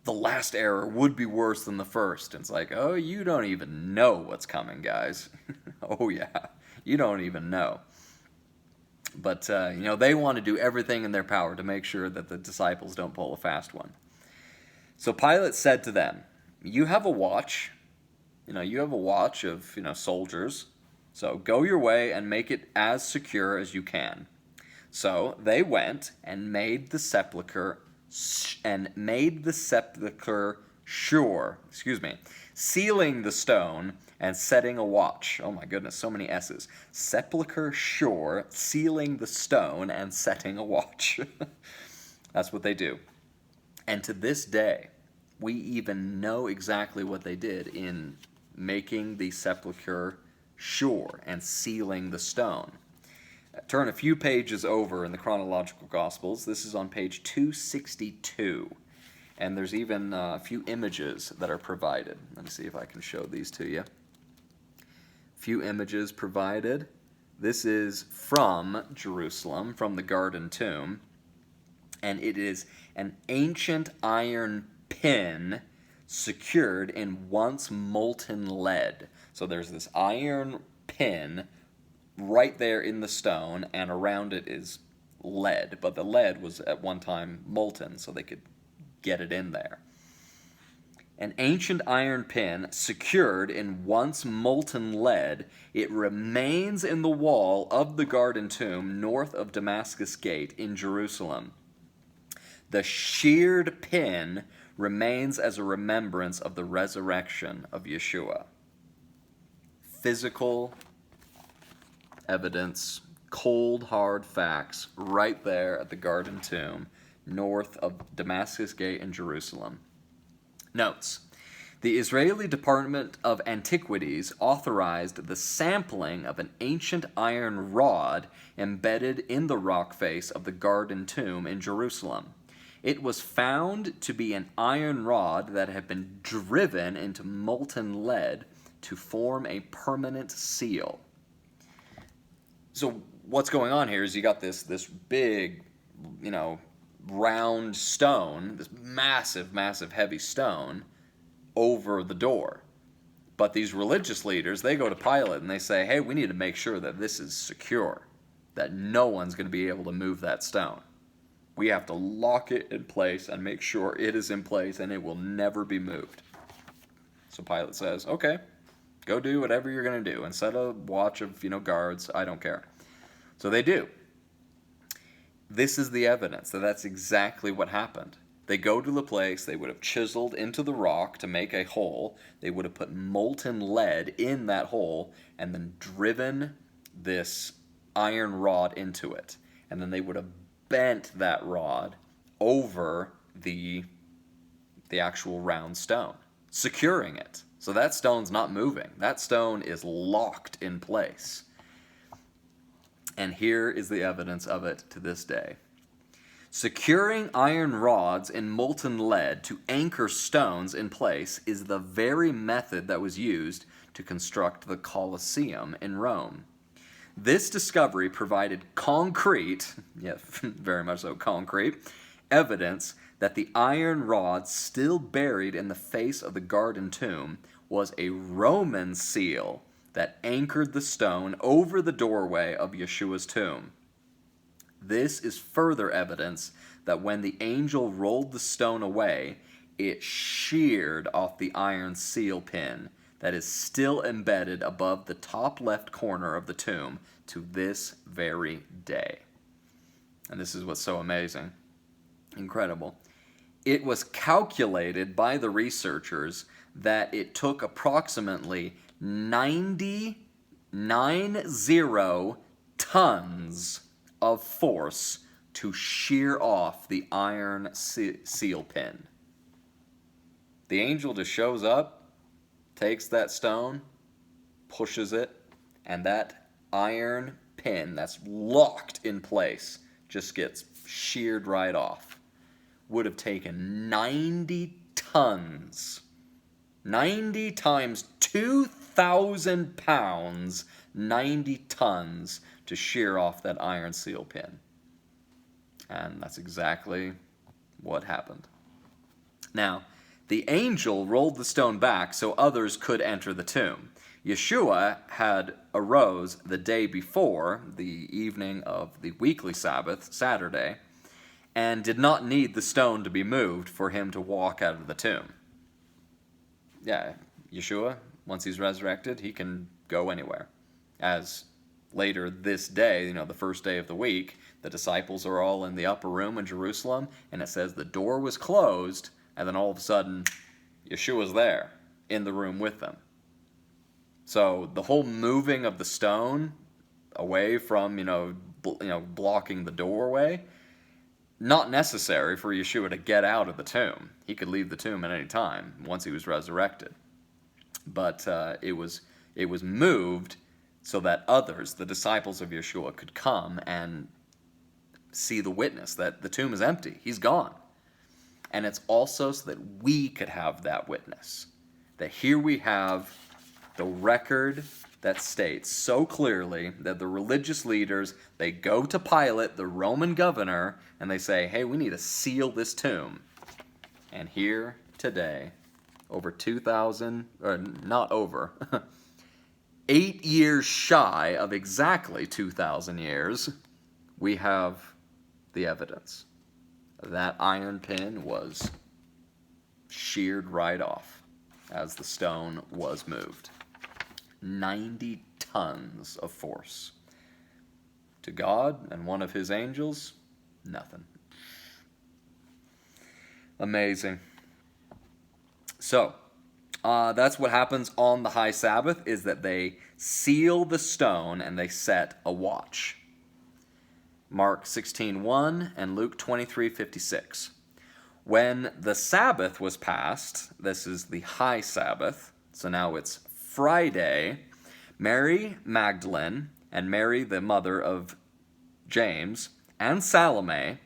The last error would be worse than the first. It's like, oh, you don't even know what's coming, guys. Oh, yeah, you don't even know. But, they want to do everything in their power to make sure that the disciples don't pull a fast one. So Pilate said to them, "You have a watch. You have a watch of, soldiers. So go your way and make it as secure as you can." So they went and made the sepulchre sure, sealing the stone and setting a watch. Oh my goodness, so many S's. Sepulchre sure, sealing the stone and setting a watch. That's what they do. And to this day, we even know exactly what they did in making the sepulchre sure and sealing the stone. Turn a few pages over in the Chronological Gospels. This is on page 262. And there's even a few images that are provided. Let me see if I can show these to you. Few images provided. This is from Jerusalem, from the Garden Tomb. And it is an ancient iron pin secured in once molten lead. So there's this iron pin right there in the stone, and around it is lead. But the lead was at one time molten, so they could get it in there. An ancient iron pin secured in once molten lead. It remains in the wall of the Garden Tomb north of Damascus Gate in Jerusalem. The sheared pin remains as a remembrance of the resurrection of Yeshua. Physical evidence, cold, hard facts, right there at the Garden Tomb, north of Damascus Gate in Jerusalem. Notes: the Israeli Department of Antiquities authorized the sampling of an ancient iron rod embedded in the rock face of the Garden Tomb in Jerusalem. It was found to be an iron rod that had been driven into molten lead to form a permanent seal. So what's going on here is you got this big, round stone, this massive, massive, heavy stone over the door. But these religious leaders, they go to Pilate and they say, hey, we need to make sure that this is secure, that no one's going to be able to move that stone. We have to lock it in place and make sure it is in place and it will never be moved. So Pilate says, okay, go do whatever you're going to do and set a watch of, guards. I don't care. So they do. This is the evidence that that's exactly what happened. They go to the place, they would have chiseled into the rock to make a hole, they would have put molten lead in that hole, and then driven this iron rod into it. And then they would have bent that rod over the actual round stone, securing it. So that stone's not moving. That stone is locked in place. And here is the evidence of it to this day. Securing iron rods in molten lead to anchor stones in place is the very method that was used to construct the Colosseum in Rome. This discovery provided concrete, yeah, very much so concrete, evidence that the iron rod still buried in the face of the garden tomb was a Roman seal that anchored the stone over the doorway of Yeshua's tomb. This is further evidence that when the angel rolled the stone away, it sheared off the iron seal pin that is still embedded above the top left corner of the tomb to this very day. And this is what's so amazing. Incredible. It was calculated by the researchers that it took approximately 90 tons of force to shear off the iron seal pin. The angel just shows up, takes that stone, pushes it, and that iron pin that's locked in place just gets sheared right off. Would have taken 90 tons. 90 times 2,000 pounds, 90 tons to shear off that iron seal pin. And that's exactly what happened. Now, the angel rolled the stone back so others could enter the tomb. Yeshua had arose the day before, the evening of the weekly Sabbath, Saturday, and did not need the stone to be moved for him to walk out of the tomb. Yeah, Yeshua, once he's resurrected, he can go anywhere. As later this day, the first day of the week, the disciples are all in the upper room in Jerusalem, and it says the door was closed, and then all of a sudden, Yeshua's there in the room with them. So the whole moving of the stone away from, blocking the doorway, not necessary for Yeshua to get out of the tomb. He could leave the tomb at any time once he was resurrected. But it was moved so that others, the disciples of Yeshua, could come and see the witness that the tomb is empty. He's gone. And it's also so that we could have that witness. That here we have the record that states so clearly that the religious leaders, they go to Pilate, the Roman governor, and they say, hey, we need to seal this tomb. And here today, over 2,000, or not over, 8 years shy of exactly 2,000 years, we have the evidence. That iron pin was sheared right off as the stone was moved. 90 tons of force. To God and one of his angels, nothing. Amazing. So, that's what happens on the high Sabbath, is that they seal the stone and they set a watch. Mark 16:1 and Luke 23:56. When the Sabbath was passed, this is the high Sabbath, so now it's Friday, Mary Magdalene and Mary, the mother of James, and Salome,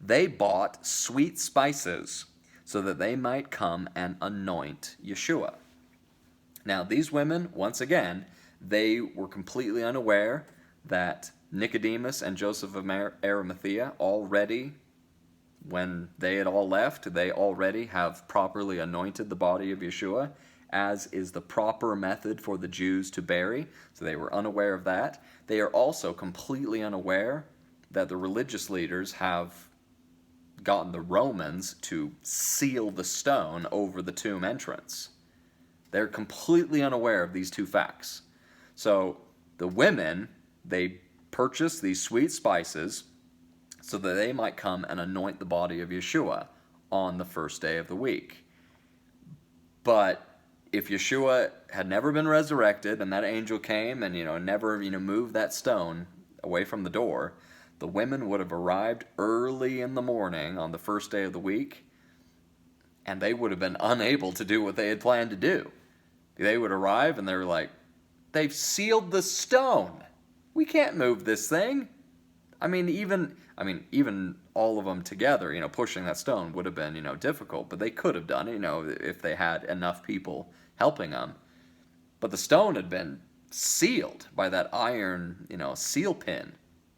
they bought sweet spices so that they might come and anoint Yeshua. Now, these women, once again, they were completely unaware that Nicodemus and Joseph of Arimathea already, when they had all left, they already have properly anointed the body of Yeshua, as is the proper method for the Jews to bury. So they were unaware of that. They are also completely unaware that the religious leaders have gotten the Romans to seal the stone over the tomb entrance. They're completely unaware of these two facts. So the women, they purchased these sweet spices so that they might come and anoint the body of Yeshua on the first day of the week. But if Yeshua had never been resurrected and that angel came and never moved that stone away from the door, the women would have arrived early in the morning on the first day of the week, and they would have been unable to do what they had planned to do. They would arrive and they were like, they've sealed the stone. We can't move this thing. even all of them together, pushing that stone would have been, difficult, but they could have done it, if they had enough people helping them. But the stone had been sealed by that iron, seal pin,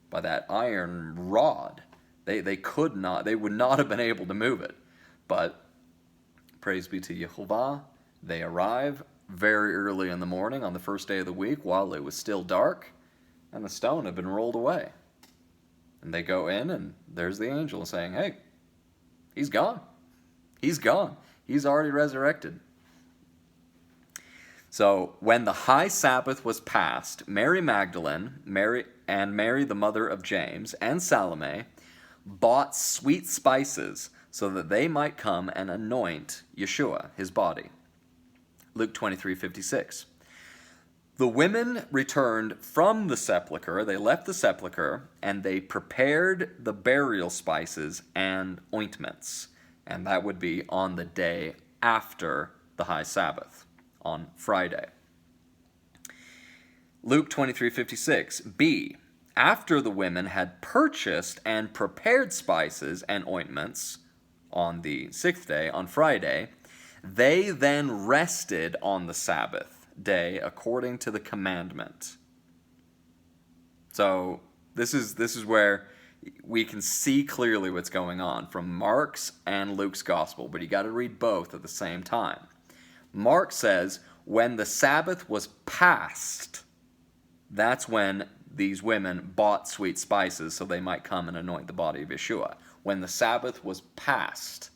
by that iron rod. They would not have been able to move it. But praise be to YeHoVaH, they arrive very early in the morning on the first day of the week while it was still dark, and the stone had been rolled away. And they go in, and there's the angel saying, hey, he's gone. He's gone. He's already resurrected. So when the high Sabbath was past, Mary Magdalene, Mary the mother of James, and Salome bought sweet spices so that they might come and anoint Yeshua, his body. Luke 23:56. The women returned from the sepulchre, they left the sepulchre, and they prepared the burial spices and ointments. And that would be on the day after the high Sabbath, on Friday. Luke 23:56. B. After the women had purchased and prepared spices and ointments on the 6th day, on Friday, they then rested on the Sabbath day according to the commandment. So this is where we can see clearly what's going on from Mark's and Luke's gospel, but you got to read both at the same time. Mark says when the Sabbath was past, that's when these women bought sweet spices so they might come and anoint the body of Yeshua. When the Sabbath was past.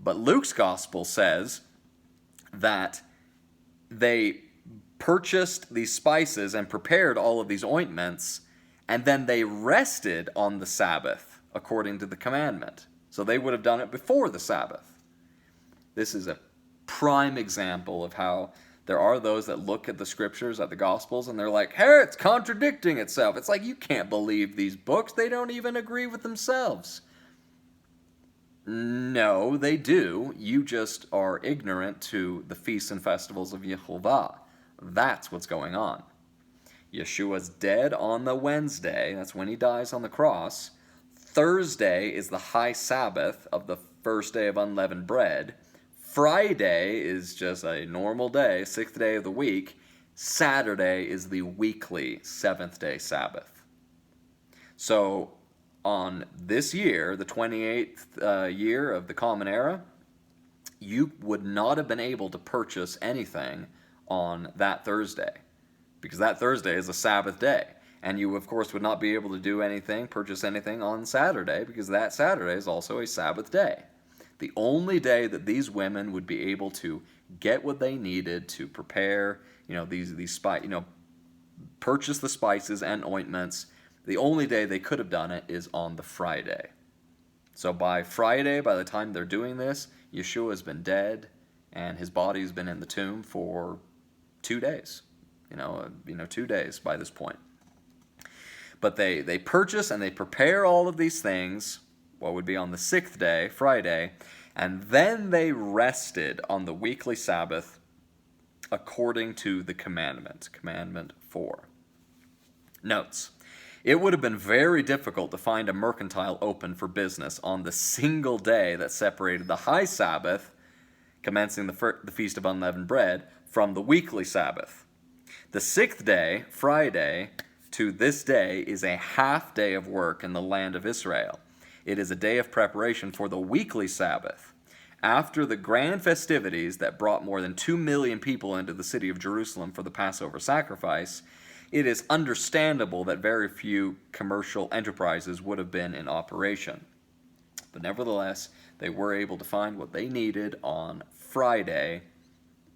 But Luke's gospel says that they purchased these spices and prepared all of these ointments, and then they rested on the Sabbath according to the commandment. So they would have done it before the Sabbath. This is a prime example of how there are those that look at the scriptures, at the gospels, and they're like, hey, it's contradicting itself. It's like, you can't believe these books. They don't even agree with themselves. No, they do. You just are ignorant to the feasts and festivals of YeHoVaH. That's what's going on. Yeshua's dead on the Wednesday. That's when he dies on the cross. Thursday is the high Sabbath of the first day of unleavened bread. Friday is just a normal day, 6th day of the week. Saturday is the weekly 7th day Sabbath. So on this year, the 28th year of the Common Era, you would not have been able to purchase anything on that Thursday, because that Thursday is a Sabbath day. And you, of course, would not be able to purchase anything on Saturday, because that Saturday is also a Sabbath day. The only day that these women would be able to get what they needed to prepare, purchase the spices and ointments, the only day they could have done it is on the Friday. So by Friday, by the time they're doing this, Yeshua has been dead, and his body's been in the tomb for 2 days. 2 days by this point. But they purchase and they prepare all of these things, what would be on the 6th day, Friday, and then they rested on the weekly Sabbath according to the commandment, Commandment 4. Notes. It would have been very difficult to find a mercantile open for business on the single day that separated the high Sabbath, commencing the Feast of Unleavened Bread, from the weekly Sabbath. The 6th day, Friday, to this day is a half day of work in the land of Israel. It is a day of preparation for the weekly Sabbath. After the grand festivities that brought more than 2 million people into the city of Jerusalem for the Passover sacrifice, it is understandable that very few commercial enterprises would have been in operation. But nevertheless, they were able to find what they needed on Friday.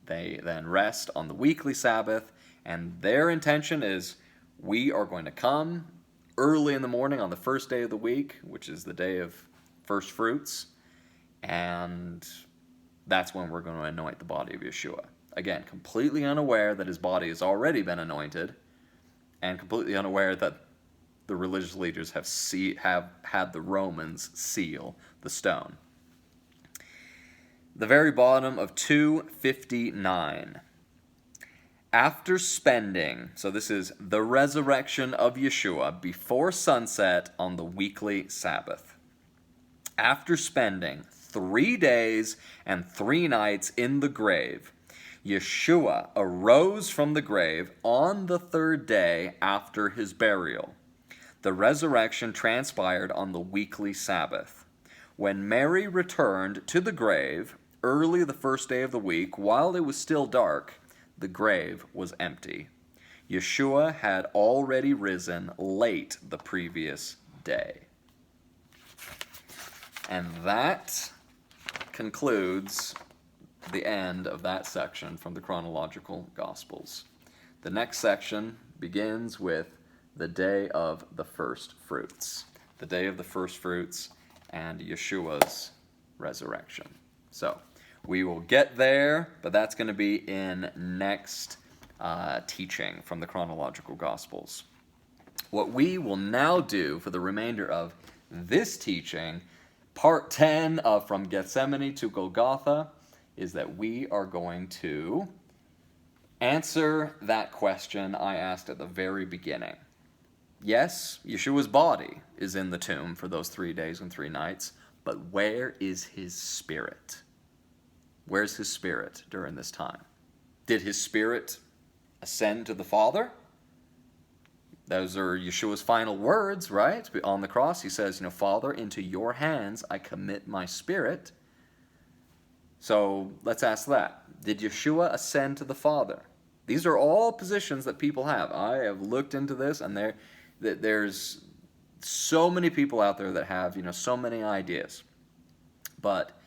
They then rest on the weekly Sabbath, and their intention is, we are going to come early in the morning on the first day of the week, which is the day of first fruits, and that's when we're going to anoint the body of Yeshua. Again, completely unaware that his body has already been anointed, and completely unaware that the religious leaders have had the Romans seal the stone. The very bottom of 259. After spending, so this is the resurrection of Yeshua before sunset on the weekly Sabbath. After spending 3 days and 3 nights in the grave, Yeshua arose from the grave on the 3rd day after his burial. The resurrection transpired on the weekly Sabbath. When Mary returned to the grave early the 1st day of the week, while it was still dark, the grave was empty. Yeshua had already risen late the previous day. And that concludes the end of that section from the Chronological Gospels. The next section begins with the day of the first fruits. The day of the first fruits and Yeshua's resurrection. So, we will get there, but that's going to be in next teaching from the Chronological Gospels. What we will now do for the remainder of this teaching, part 10 of From Gethsemane to Golgotha, is that we are going to answer that question I asked at the very beginning. Yes, Yeshua's body is in the tomb for those 3 days and 3 nights, but where is his spirit? Where's his spirit during this time? Did his spirit ascend to the Father? Those are Yeshua's final words, right? On the cross, he says, Father, into your hands I commit my spirit. So let's ask that. Did Yeshua ascend to the Father? These are all positions that people have. I have looked into this, and there's so many people out there that have, so many ideas. But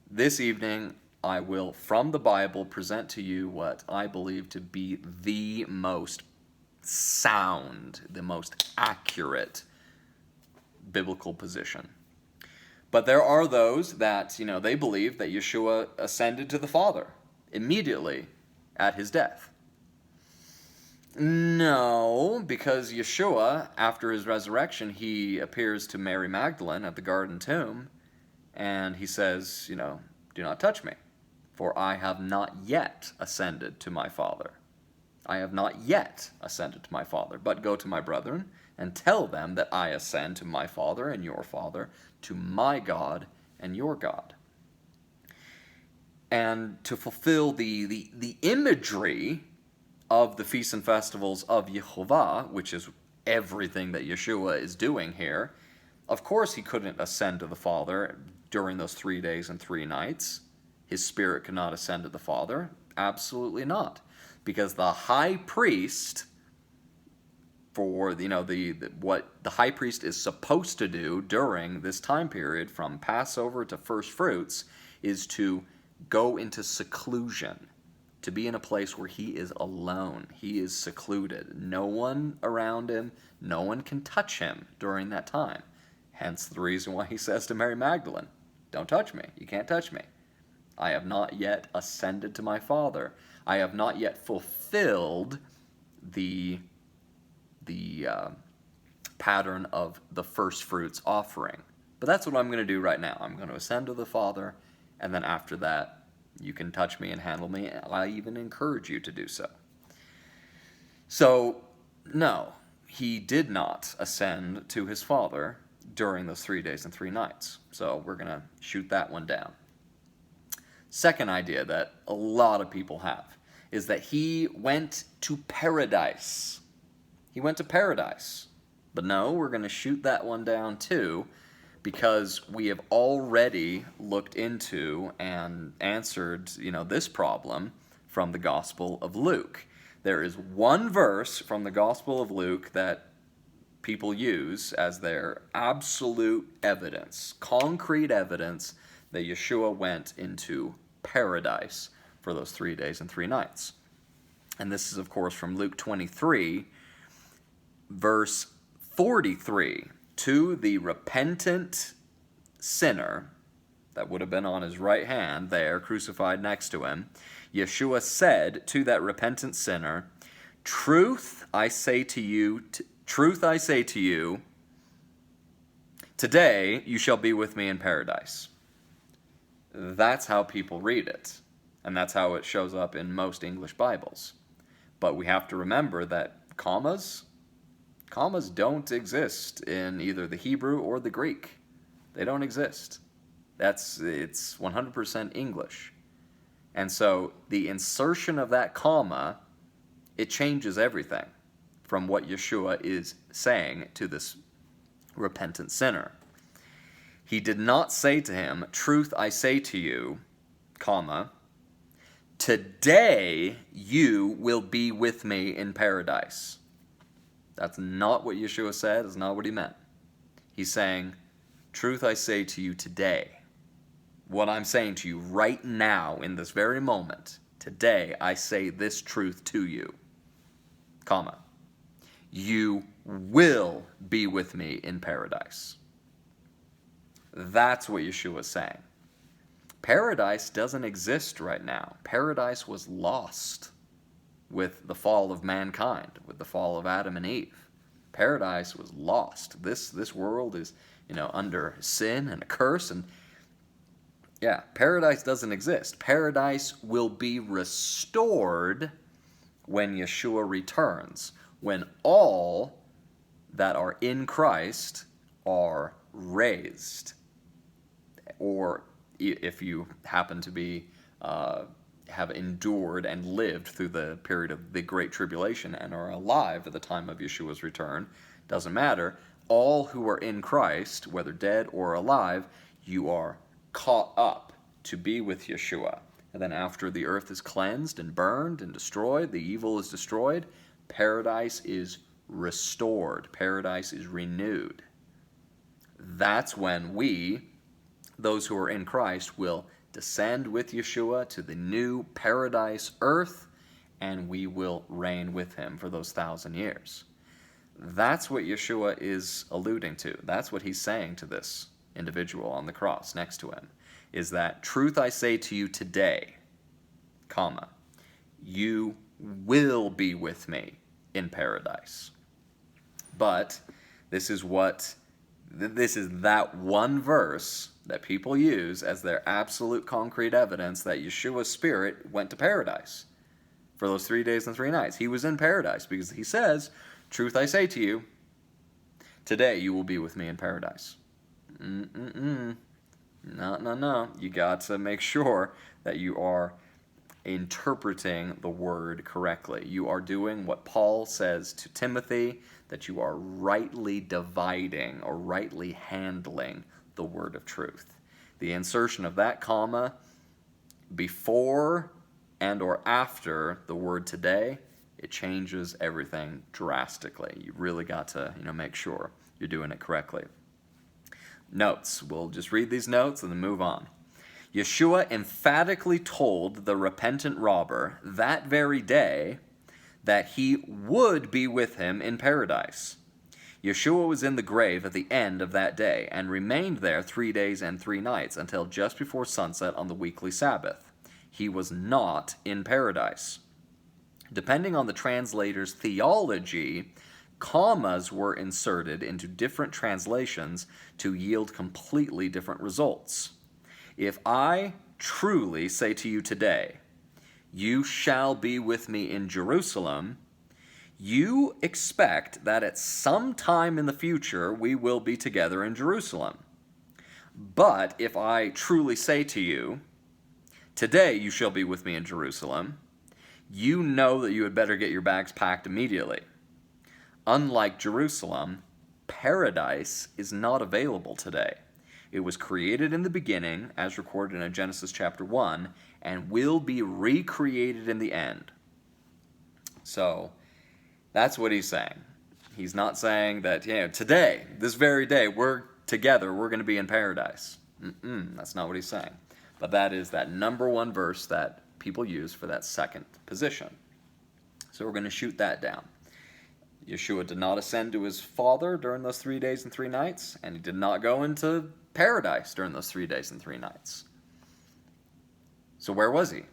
this evening, I will, from the Bible, present to you what I believe to be the most sound, the most accurate biblical position. But there are those that, they believe that Yeshua ascended to the Father immediately at his death. No, because Yeshua, after his resurrection, he appears to Mary Magdalene at the garden tomb, and he says, do not touch me, for I have not yet ascended to my Father. I have not yet ascended to my Father, but go to my brethren and tell them that I ascend to my Father and your Father, to my God and your God. And to fulfill the imagery of the feasts and festivals of YeHoVaH, which is everything that Yeshua is doing here, of course he couldn't ascend to the Father during those 3 days and 3 nights. His spirit could not ascend to the Father. Absolutely not. Because the high priest, for what the high priest is supposed to do during this time period from Passover to first fruits, is to go into seclusion, to be in a place where he is alone. He is secluded. No one around him, no one can touch him during that time. Hence the reason why he says to Mary Magdalene, don't touch me. You can't touch me. I have not yet ascended to my Father. I have not yet fulfilled the pattern of the first fruits offering. But that's what I'm going to do right now. I'm going to ascend to the Father, and then after that, you can touch me and handle me. I even encourage you to do so. So, no, he did not ascend to his Father during those 3 days and 3 nights. So we're going to shoot that one down. Second idea that a lot of people have is that he went to paradise. He went to paradise. But no, we're going to shoot that one down too, because we have already looked into and answered, this problem from the Gospel of Luke. There is one verse from the Gospel of Luke that people use as their absolute evidence, concrete evidence that Yeshua went into paradise for those 3 days and 3 nights. And this is, of course, from Luke 23, verse 43. To the repentant sinner that would have been on his right hand there, crucified next to him, Yeshua said to that repentant sinner, Truth I say to you, today you shall be with me in paradise. That's how people read it, and that's how it shows up in most English Bibles. But we have to remember that commas don't exist in either the Hebrew or the Greek. They don't exist. It's 100% English. And so the insertion of that comma, it changes everything from what Yeshua is saying to this repentant sinner. He did not say to him, "Truth I say to you, comma, today you will be with me in paradise." That's not what Yeshua said. It's not what he meant. He's saying, "Truth I say to you today." What I'm saying to you right now, in this very moment, today I say this truth to you, comma, you will be with me in paradise. That's what Yeshua is saying. Paradise doesn't exist right now. Paradise was lost with the fall of mankind, with the fall of Adam and Eve. Paradise was lost. This world is, under sin and a curse, and yeah, paradise doesn't exist. Paradise will be restored when Yeshua returns, when all that are in Christ are raised. Or if you happen to be have endured and lived through the period of the Great Tribulation and are alive at the time of Yeshua's return, doesn't matter. All who are in Christ, whether dead or alive, you are caught up to be with Yeshua. And then after the earth is cleansed and burned and destroyed, the evil is destroyed, paradise is restored. Paradise is renewed. That's when we, those who are in Christ, will descend with Yeshua to the new paradise earth, and we will reign with him for those 1,000 years. That's what Yeshua is alluding to. That's what he's saying to this individual on the cross next to him, is that truth I say to you today, comma, you will be with me in paradise. But this is that one verse that people use as their absolute concrete evidence that Yeshua's spirit went to paradise for those 3 days and 3 nights. He was in paradise because he says, "Truth I say to you, today you will be with me in paradise." No. You got to make sure that you are interpreting the word correctly. You are doing what Paul says to Timothy, that you are rightly dividing or rightly handling the word of truth. The insertion of that comma before and or after the word today, it changes everything drastically. You really got to, make sure you're doing it correctly. Notes. We'll just read these notes and then move on. Yeshua emphatically told the repentant robber that very day that he would be with him in paradise. Yeshua was in the grave at the end of that day and remained there 3 days and 3 nights until just before sunset on the weekly Sabbath. He was not in paradise. Depending on the translator's theology, commas were inserted into different translations to yield completely different results. If I truly say to you today, "You shall be with me in Jerusalem," you expect that at some time in the future we will be together in Jerusalem. But if I truly say to you, "Today you shall be with me in Jerusalem," you know that you had better get your bags packed immediately. Unlike Jerusalem, paradise is not available today. It was created in the beginning, as recorded in Genesis chapter 1, and will be recreated in the end. So, that's what he's saying. He's not saying that, today, this very day, we're together, we're going to be in paradise. That's not what he's saying. But that is that number one verse that people use for that second position. So we're going to shoot that down. Yeshua did not ascend to his Father during those 3 days and 3 nights, and he did not go into paradise during those 3 days and 3 nights. So where was he?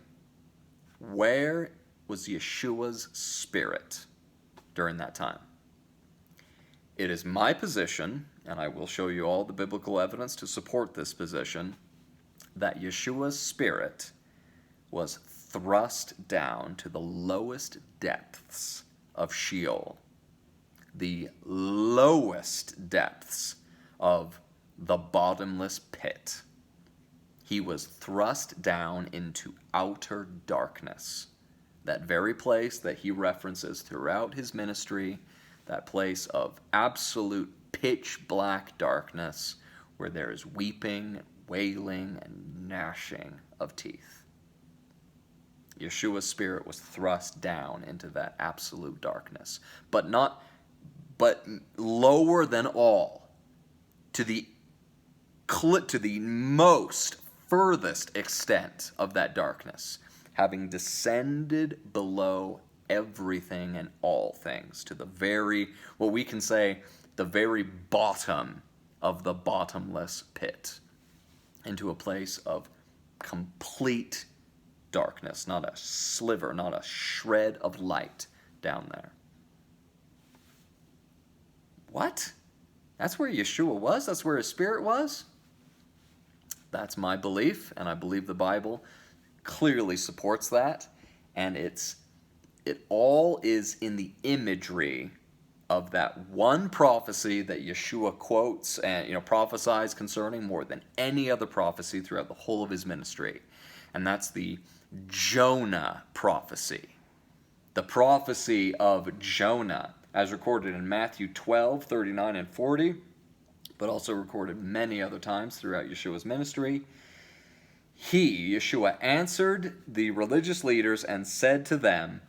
Where was Yeshua's spirit during that time? It is my position, and I will show you all the biblical evidence to support this position, that Yeshua's spirit was thrust down to the lowest depths of Sheol, the lowest depths of the bottomless pit. He was thrust down into outer darkness, that very place that he references throughout his ministry, that place of absolute pitch black darkness where there is weeping, wailing, and gnashing of teeth. Yeshua's spirit was thrust down into that absolute darkness, but lower than all, to the most furthest extent of that darkness, having descended below everything and all things to the very, what we can say, the very bottom of the bottomless pit, into a place of complete darkness, not a sliver, not a shred of light down there. What? That's where Yeshua was? That's where his spirit was? That's my belief, and I believe the Bible clearly supports that, and it all is in the imagery of that one prophecy that Yeshua quotes and prophesies concerning more than any other prophecy throughout the whole of his ministry, and that's the Jonah prophecy. The prophecy of Jonah, as recorded in Matthew 12, 39, and 40, but also recorded many other times throughout Yeshua's ministry. Yeshua, answered the religious leaders and said to them,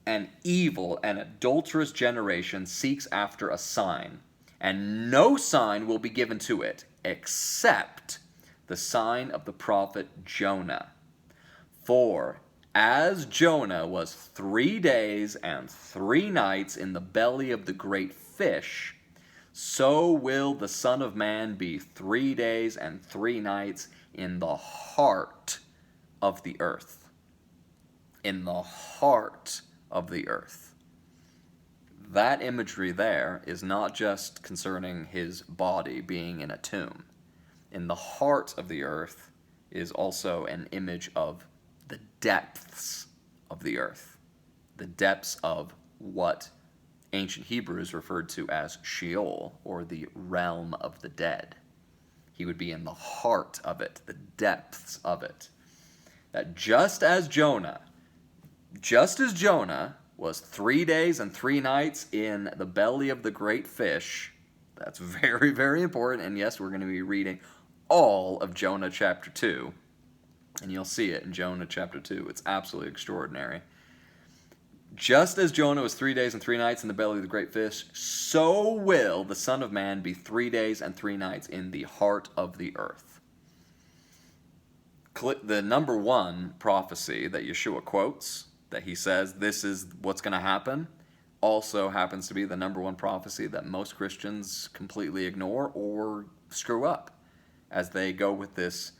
"An evil and adulterous generation seeks after a sign, and no sign will be given to it, except the sign of the prophet Jonah. For as Jonah was 3 days and 3 nights in the belly of the great fish, so will the Son of Man be 3 days and 3 nights in the heart of the earth." In the heart of the earth. That imagery there is not just concerning his body being in a tomb. In the heart of the earth is also an image of the depths of the earth. The depths of what ancient Hebrews referred to as Sheol, or the realm of the dead. He would be in the heart of it, the depths of it. That just as Jonah was 3 days and 3 nights in the belly of the great fish, that's very, very important, and yes, we're going to be reading all of Jonah chapter 2, and you'll see it in Jonah chapter 2. It's absolutely extraordinary. Just as Jonah was 3 days and 3 nights in the belly of the great fish, so will the Son of Man be 3 days and 3 nights in the heart of the earth. The number one prophecy that Yeshua quotes, that he says this is what's going to happen, also happens to be the number one prophecy that most Christians completely ignore or screw up as they go with this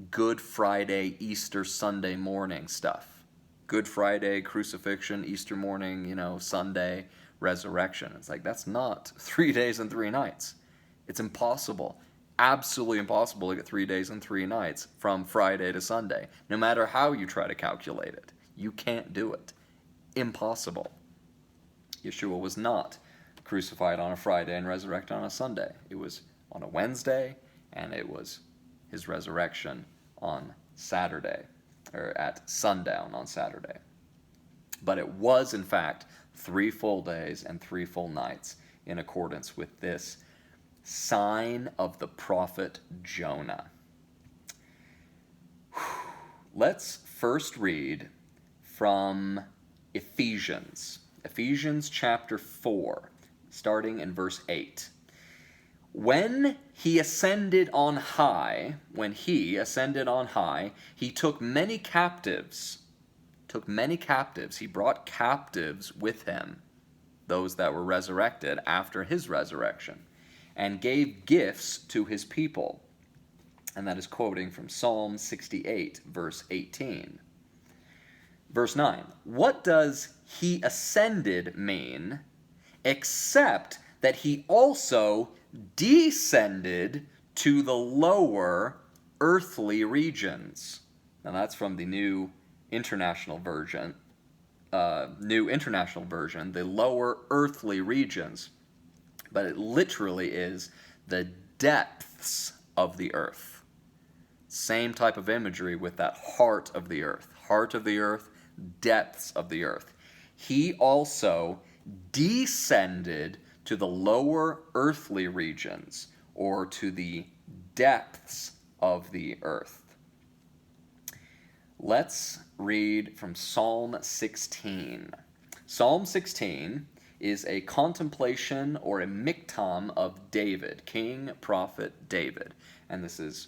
Good Friday, Easter Sunday morning stuff. Good Friday, crucifixion, Easter morning, Sunday, resurrection. It's like, that's not 3 days and 3 nights. It's impossible. Absolutely impossible to get 3 days and 3 nights from Friday to Sunday. No matter how you try to calculate it. You can't do it. Impossible. Yeshua was not crucified on a Friday and resurrected on a Sunday. It was on a Wednesday, and it was his resurrection on Saturday, or at sundown on Saturday. But it was, in fact, 3 full days and 3 full nights in accordance with this sign of the prophet Jonah. Let's first read from Ephesians chapter 4, starting in verse 8. When he ascended on high, he took many captives. He brought captives with him, those that were resurrected after his resurrection, and gave gifts to his people. And that is quoting from Psalm 68, verse 18. Verse 9, what does he ascended mean, except that he also descended to the lower earthly regions? Now that's from the New International Version, New International Version, the lower earthly regions. But it literally is the depths of the earth. Same type of imagery with that heart of the earth, depths of the earth. He also descended to the lower earthly regions, or to the depths of the earth. Let's read from Psalm 16. Psalm 16 is a contemplation or a miktam of David, King, Prophet David. And this is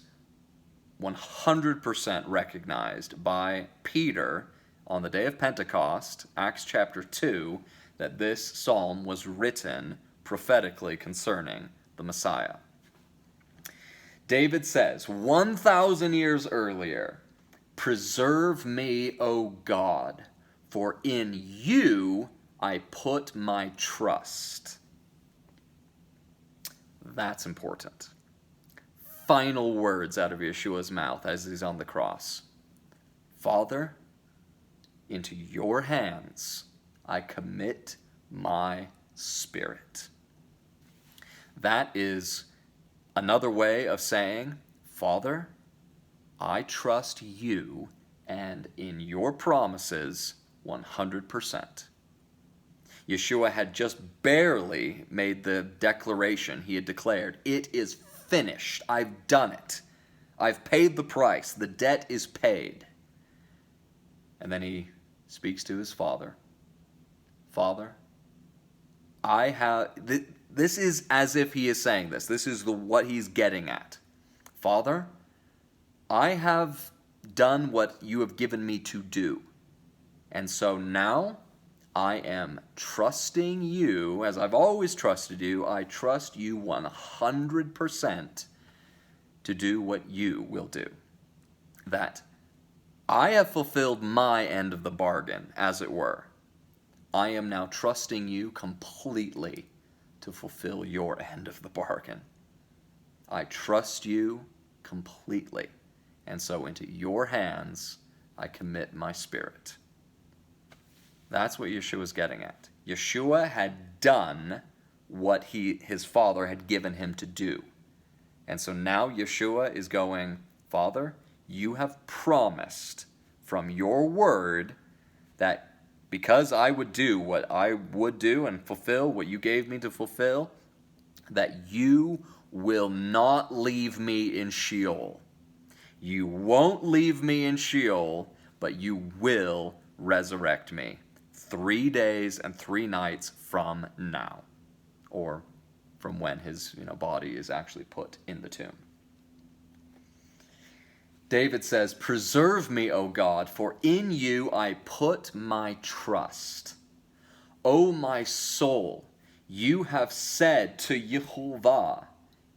100% recognized by Peter on the day of Pentecost, Acts chapter 2, that this psalm was written prophetically concerning the Messiah. David says, 1,000 years earlier, "Preserve me, O God, for in you I put my trust." That's important. Final words out of Yeshua's mouth as he's on the cross. "Father, into your hands I commit my spirit." That is another way of saying, "Father, I trust you and in your promises 100%. Yeshua had just barely made the declaration. He had declared, "It is finished. I've done it. I've paid the price. The debt is paid." And then he speaks to his Father. "Father, I have..." This is as if he is saying this. This is what he's getting at. "Father, I have done what you have given me to do. And so now I am trusting you, as I've always trusted you. I trust you 100% to do what you will do. That I have fulfilled my end of the bargain, as it were. I am now trusting you completely to fulfill your end of the bargain. I trust you completely. And so into your hands I commit my spirit." That's what Yeshua is getting at. Yeshua had done what his Father had given him to do. And so now Yeshua is going, "Father, you have promised from your word that because I would do what I would do and fulfill what you gave me to fulfill, that you will not leave me in Sheol. You won't leave me in Sheol, but you will resurrect me 3 days and 3 nights from now," or from when his body is actually put in the tomb. David says, "Preserve me, O God, for in you I put my trust. O my soul, you have said to YeHoVaH,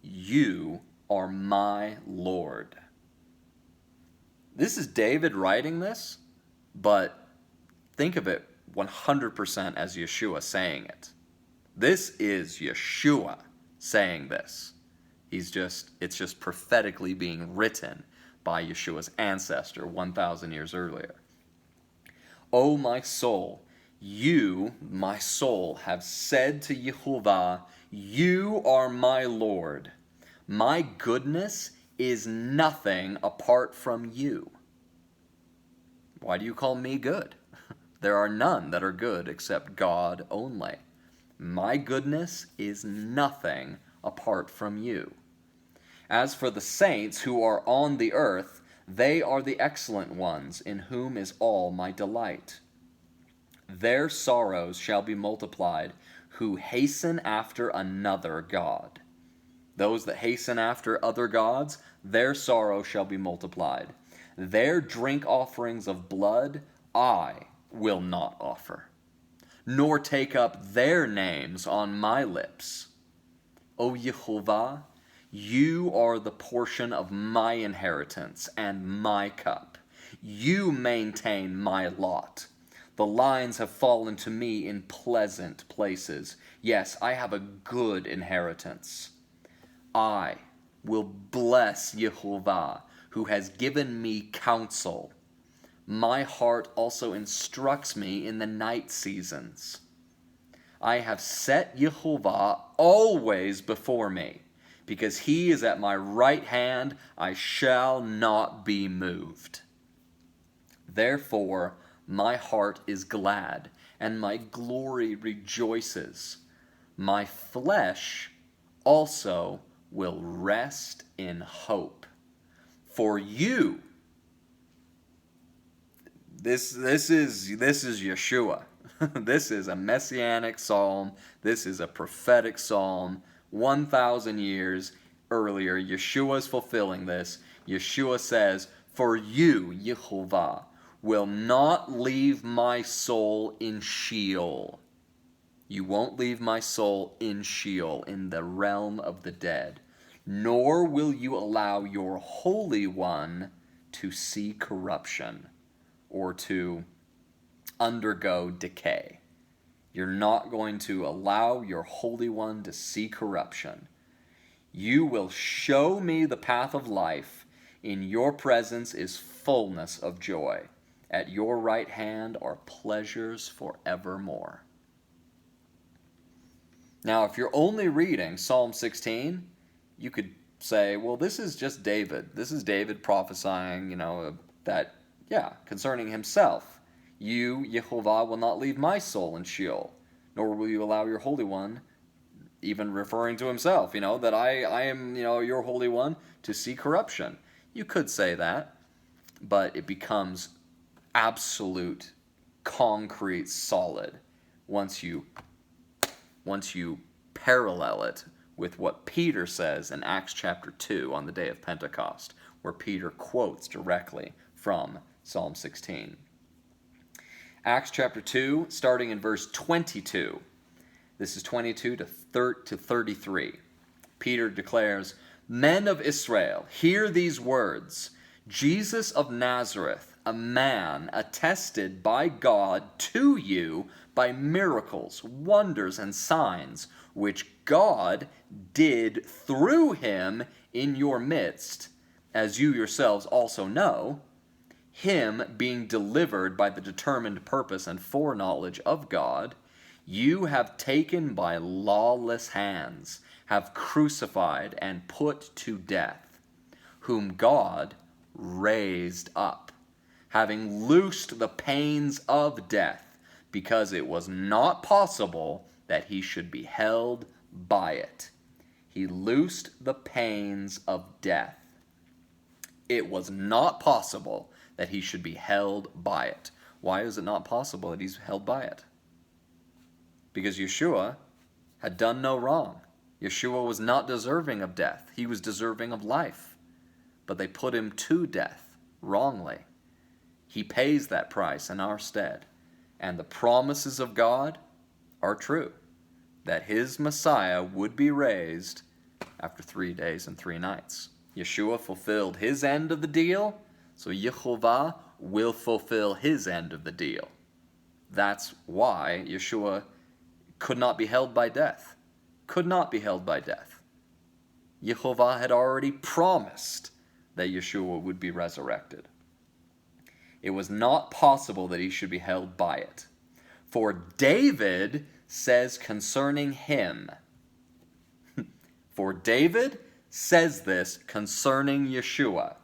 you are my Lord." This is David writing this, but think of it 100% as Yeshua saying it. This is Yeshua saying this. It's just prophetically being written by Yeshua's ancestor 1,000 years earlier. "O my soul, you, my soul, have said to YeHoVaH, you are my Lord. My goodness is nothing apart from you." Why do you call me good? There are none that are good except God only. My goodness is nothing apart from you. As for the saints who are on the earth, they are the excellent ones, in whom is all my delight. Their sorrows shall be multiplied, who hasten after another God. Those that hasten after other gods, their sorrow shall be multiplied. Their drink offerings of blood I will not offer, nor take up their names on my lips. O YeHoVaH, you are the portion of my inheritance and my cup. You maintain my lot. The lines have fallen to me in pleasant places. Yes, I have a good inheritance. I will bless YeHoVaH, who has given me counsel. My heart also instructs me in the night seasons. I have set YeHoVaH always before me. Because he is at my right hand, I shall not be moved. Therefore, my heart is glad, and my glory rejoices. My flesh also will rest in hope. For you, this is Yeshua. This is a messianic psalm. This is a prophetic psalm. 1,000 years earlier, Yeshua is fulfilling this. Yeshua says, "For you, YeHoVaH, will not leave my soul in Sheol." You won't leave my soul in Sheol, in the realm of the dead. Nor will you allow your Holy One to see corruption or to undergo decay. You're not going to allow your Holy One to see corruption. You will show me the path of life. In your presence is fullness of joy. At your right hand are pleasures forevermore. Now, if you're only reading Psalm 16, you could say, well, this is just David. This is David prophesying, concerning himself. You, YeHoVaH, will not leave my soul in Sheol, nor will you allow your Holy One, even referring to himself, that I am, your Holy One, to see corruption. You could say that, but it becomes absolute, concrete, solid once you parallel it with what Peter says in Acts chapter 2 on the day of Pentecost, where Peter quotes directly from Psalm 16. Acts chapter 2, starting in verse 22. This is 22 to 33. Peter declares, "Men of Israel, hear these words. Jesus of Nazareth, a man attested by God to you by miracles, wonders, and signs, which God did through him in your midst, as you yourselves also know, him being delivered by the determined purpose and foreknowledge of God, you have taken by lawless hands, have crucified and put to death, whom God raised up, having loosed the pains of death, because it was not possible that he should be held by it." He loosed the pains of death. It was not possible that he should be held by it. Why is it not possible that he's held by it? Because Yeshua had done no wrong. Yeshua was not deserving of death. He was deserving of life. But they put him to death wrongly. He pays that price in our stead. And the promises of God are true, that his Messiah would be raised after 3 days and 3 nights. Yeshua fulfilled his end of the deal, so YeHoVaH will fulfill his end of the deal. That's why Yeshua could not be held by death. Could not be held by death. YeHoVaH had already promised that Yeshua would be resurrected. It was not possible that he should be held by it. For David says concerning him, for David says this concerning Yeshua,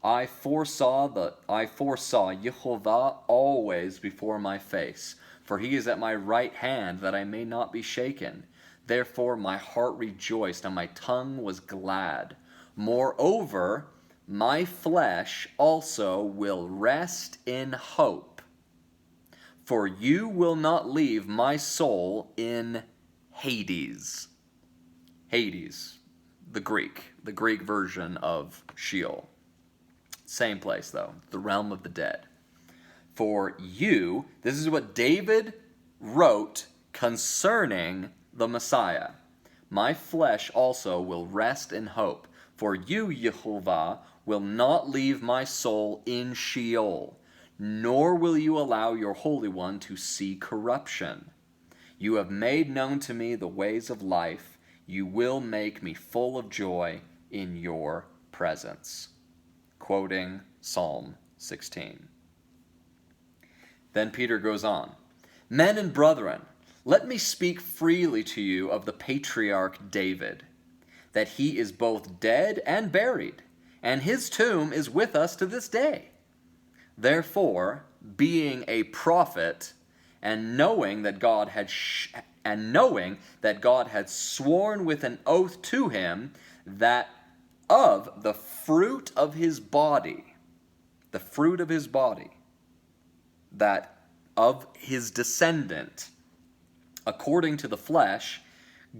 I foresaw YeHoVaH always before my face, for he is at my right hand, that I may not be shaken. Therefore my heart rejoiced, and my tongue was glad. Moreover, my flesh also will rest in hope, for you will not leave my soul in Hades. Hades, the Greek version of Sheol. Same place, though, the realm of the dead. For you, this is what David wrote concerning the Messiah. My flesh also will rest in hope. For you, YeHoVaH, will not leave my soul in Sheol, nor will you allow your Holy One to see corruption. You have made known to me the ways of life. You will make me full of joy in your presence. Quoting Psalm 16. Then Peter goes on, "Men and brethren, let me speak freely to you of the patriarch David, that he is both dead and buried, and his tomb is with us to this day. Therefore, being a prophet, and knowing that God had sworn with an oath to him that of the fruit of his body, that of his descendant, according to the flesh,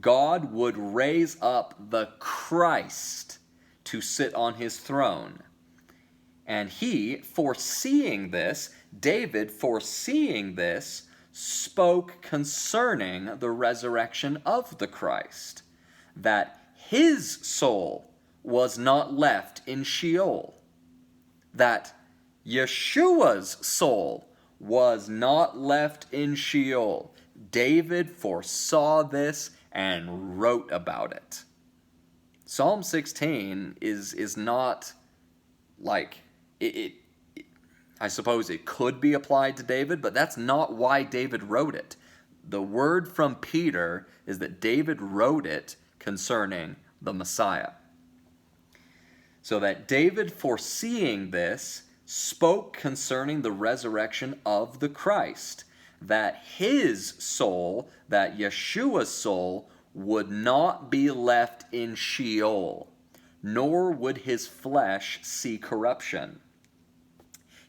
God would raise up the Christ to sit on his throne. And he, David foreseeing this, spoke concerning the resurrection of the Christ, that his soul was not left in Sheol, that Yeshua's soul was not left in Sheol. David foresaw this and wrote about it." Psalm 16 is not like I suppose it could be applied to David, but that's not why David wrote it. The word from Peter is that David wrote it concerning the Messiah. So that David, foreseeing this, spoke concerning the resurrection of the Christ, that his soul, that Yeshua's soul, would not be left in Sheol, nor would his flesh see corruption.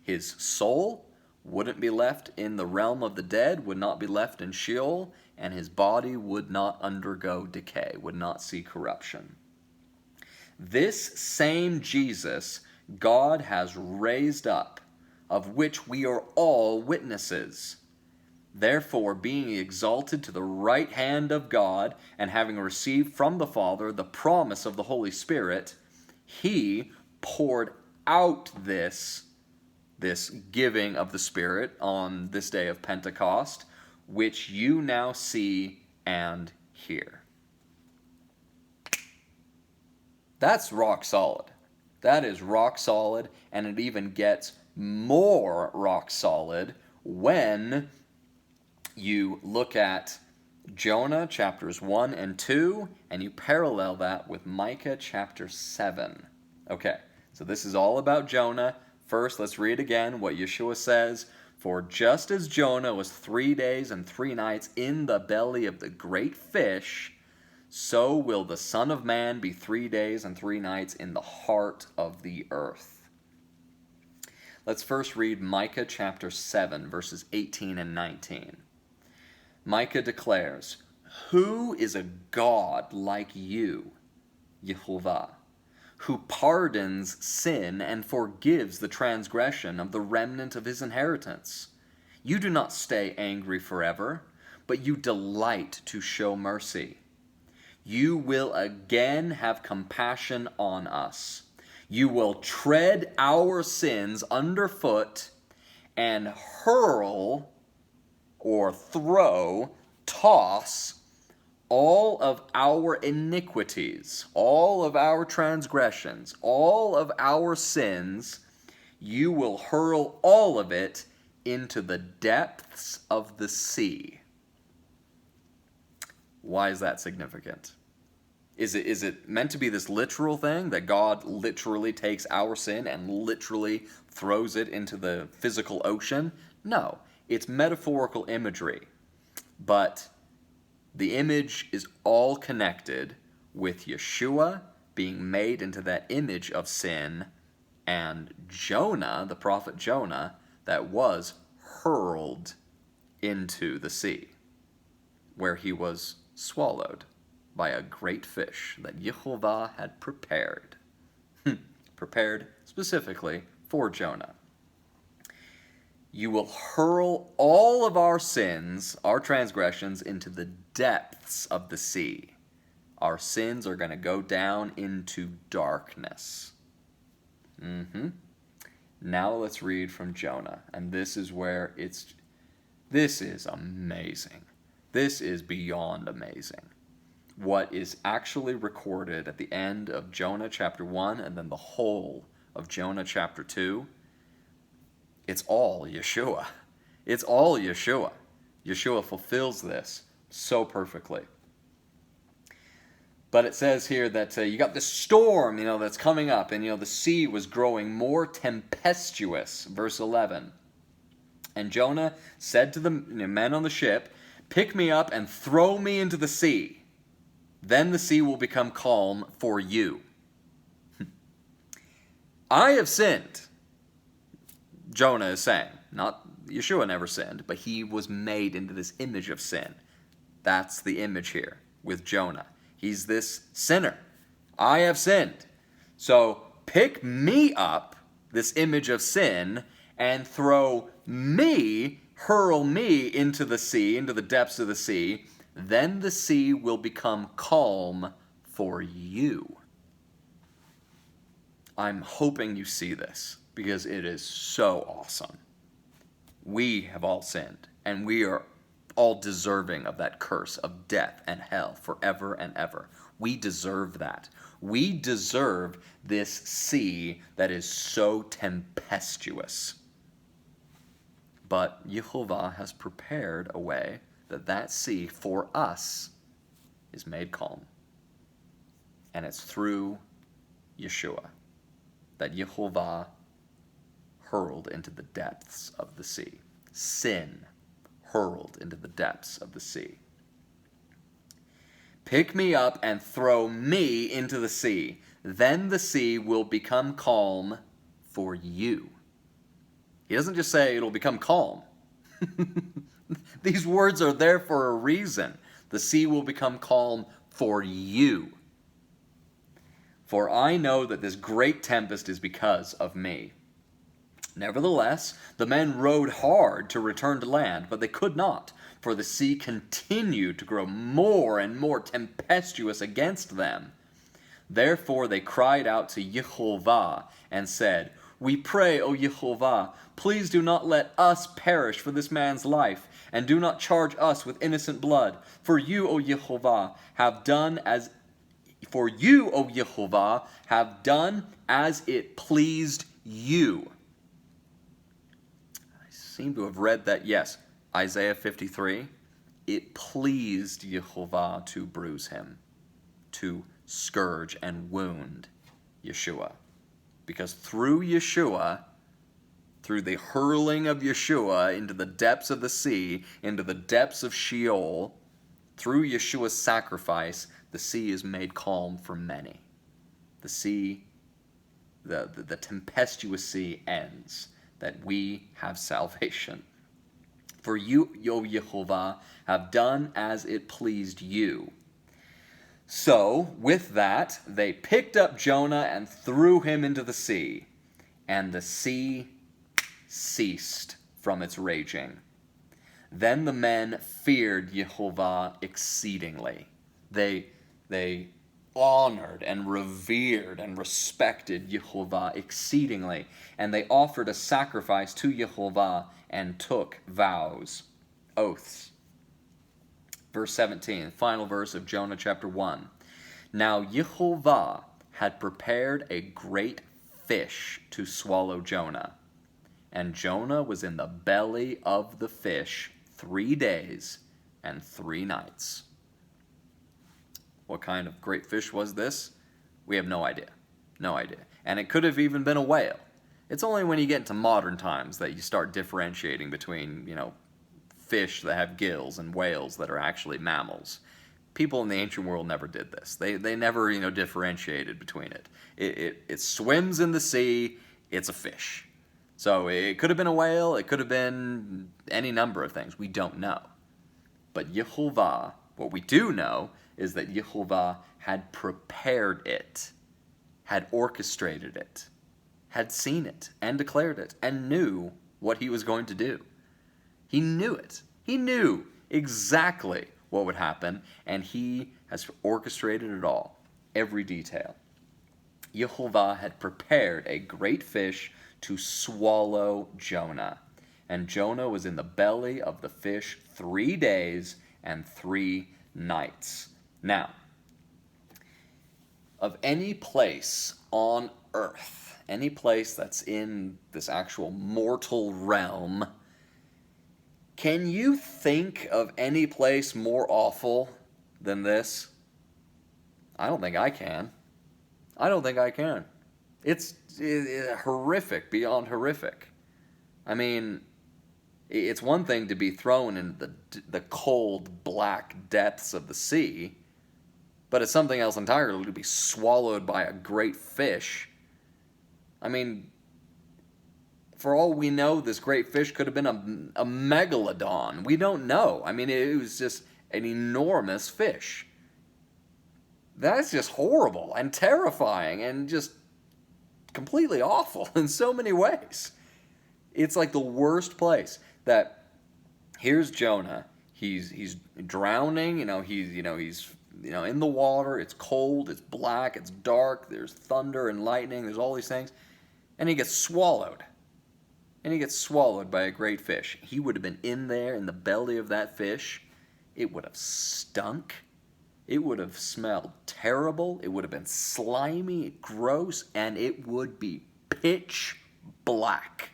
His soul wouldn't be left in the realm of the dead, would not be left in Sheol, and his body would not undergo decay, would not see corruption. This same Jesus God has raised up, of which we are all witnesses. Therefore, being exalted to the right hand of God, and having received from the Father the promise of the Holy Spirit, he poured out this giving of the Spirit on this day of Pentecost, which you now see and hear. That's rock solid. That is rock solid, and it even gets more rock solid when you look at Jonah chapters 1 and 2, and you parallel that with Micah chapter 7. Okay, so this is all about Jonah. First, let's read again what Yeshua says. "For just as Jonah was 3 days and 3 nights in the belly of the great fish, so will the Son of Man be 3 days and 3 nights in the heart of the earth." Let's first read Micah chapter 7, verses 18 and 19. Micah declares, "Who is a God like you, YeHoVaH, who pardons sin and forgives the transgression of the remnant of his inheritance? You do not stay angry forever, but you delight to show mercy. You will again have compassion on us. You will tread our sins underfoot and hurl or throw, toss all of our iniquities, all of our transgressions, all of our sins. You will hurl all of it into the depths of the sea." Why is that significant? Is it meant to be this literal thing, that God literally takes our sin and literally throws it into the physical ocean? No, it's metaphorical imagery. But the image is all connected with Yeshua being made into that image of sin, and Jonah, the prophet Jonah, that was hurled into the sea, where he was swallowed by a great fish that YeHoVaH had prepared. Prepared specifically for Jonah. You will hurl all of our sins, our transgressions, into the depths of the sea. Our sins are going to go down into darkness. Now let's read from Jonah. And this is where this is amazing. This is beyond amazing. What is actually recorded at the end of Jonah chapter 1 and then the whole of Jonah chapter 2, it's all Yeshua. It's all Yeshua. Yeshua fulfills this so perfectly. But it says here that you got this storm, that's coming up, and, the sea was growing more tempestuous. Verse 11. And Jonah said to the men on the ship, "Pick me up and throw me into the sea. Then the sea will become calm for you." I have sinned, Jonah is saying. Not Yeshua never sinned, but he was made into this image of sin. That's the image here with Jonah. He's this sinner. I have sinned. So pick me up, this image of sin, and hurl me into the sea, into the depths of the sea. Then the sea will become calm for you. I'm hoping you see this, because it is so awesome. We have all sinned, and we are all deserving of that curse of death and hell forever and ever. We deserve that. We deserve this sea that is so tempestuous. But YeHoVaH has prepared a way that sea for us is made calm. And it's through Yeshua that YeHoVaH hurled into the depths of the sea. Sin hurled into the depths of the sea. Pick me up and throw me into the sea. Then the sea will become calm for you. He doesn't just say it'll become calm. These words are there for a reason. The sea will become calm for you. For I know that this great tempest is because of me. Nevertheless, the men rowed hard to return to land, but they could not, for the sea continued to grow more and more tempestuous against them. Therefore they cried out to YeHoVaH and said, "We pray, O YeHoVaH, please do not let us perish for this man's life, and do not charge us with innocent blood. For you, O YeHoVaH, have done as it pleased you." Seem to have read that, yes, Isaiah 53, it pleased YeHoVaH to bruise him, to scourge and wound Yeshua. Because through Yeshua, through the hurling of Yeshua into the depths of the sea, into the depths of Sheol, through Yeshua's sacrifice, the sea is made calm for many. The sea, the tempestuous sea ends, that we have salvation. For you, O YeHoVaH, have done as it pleased you. So, with that, they picked up Jonah and threw him into the sea, and the sea ceased from its raging. Then the men feared YeHoVaH exceedingly. They honored and revered and respected YeHoVaH exceedingly, and they offered a sacrifice to YeHoVaH and took vows, oaths. Verse 17, final verse of Jonah chapter 1. Now YeHoVaH had prepared a great fish to swallow Jonah, and Jonah was in the belly of the fish 3 days and 3 nights. What kind of great fish was this? We have no idea. No idea. And it could have even been a whale. It's only when you get into modern times that you start differentiating between, fish that have gills and whales that are actually mammals. People in the ancient world never did this. They never, differentiated between it. It swims in the sea. It's a fish. So it could have been a whale. It could have been any number of things. We don't know. But YeHoVaH, what we do know is that YeHoVaH had prepared it, had orchestrated it, had seen it and declared it, and knew what he was going to do. He knew it. He knew exactly what would happen, and he has orchestrated it all, every detail. YeHoVaH had prepared a great fish to swallow Jonah, and Jonah was in the belly of the fish 3 days and 3 nights. Now, of any place on earth, any place that's in this actual mortal realm, Can you think of any place more awful than this? I don't think I can. I don't think I can. It's horrific beyond horrific. I mean, it's one thing to be thrown in the cold, black depths of the sea, but it's something else entirely to be swallowed by a great fish. I mean, for all we know, this great fish could have been a megalodon. We don't know. I mean, it was just an enormous fish. That's just horrible and terrifying and just completely awful in so many ways. It's like the worst place. That here's Jonah. He's drowning. He's in the water. It's cold. It's black. It's dark. There's thunder and lightning. There's all these things, and he gets swallowed. And he gets swallowed by a great fish. He would have been in there in the belly of that fish. It would have stunk. It would have smelled terrible. It would have been slimy, gross, and it would be pitch black.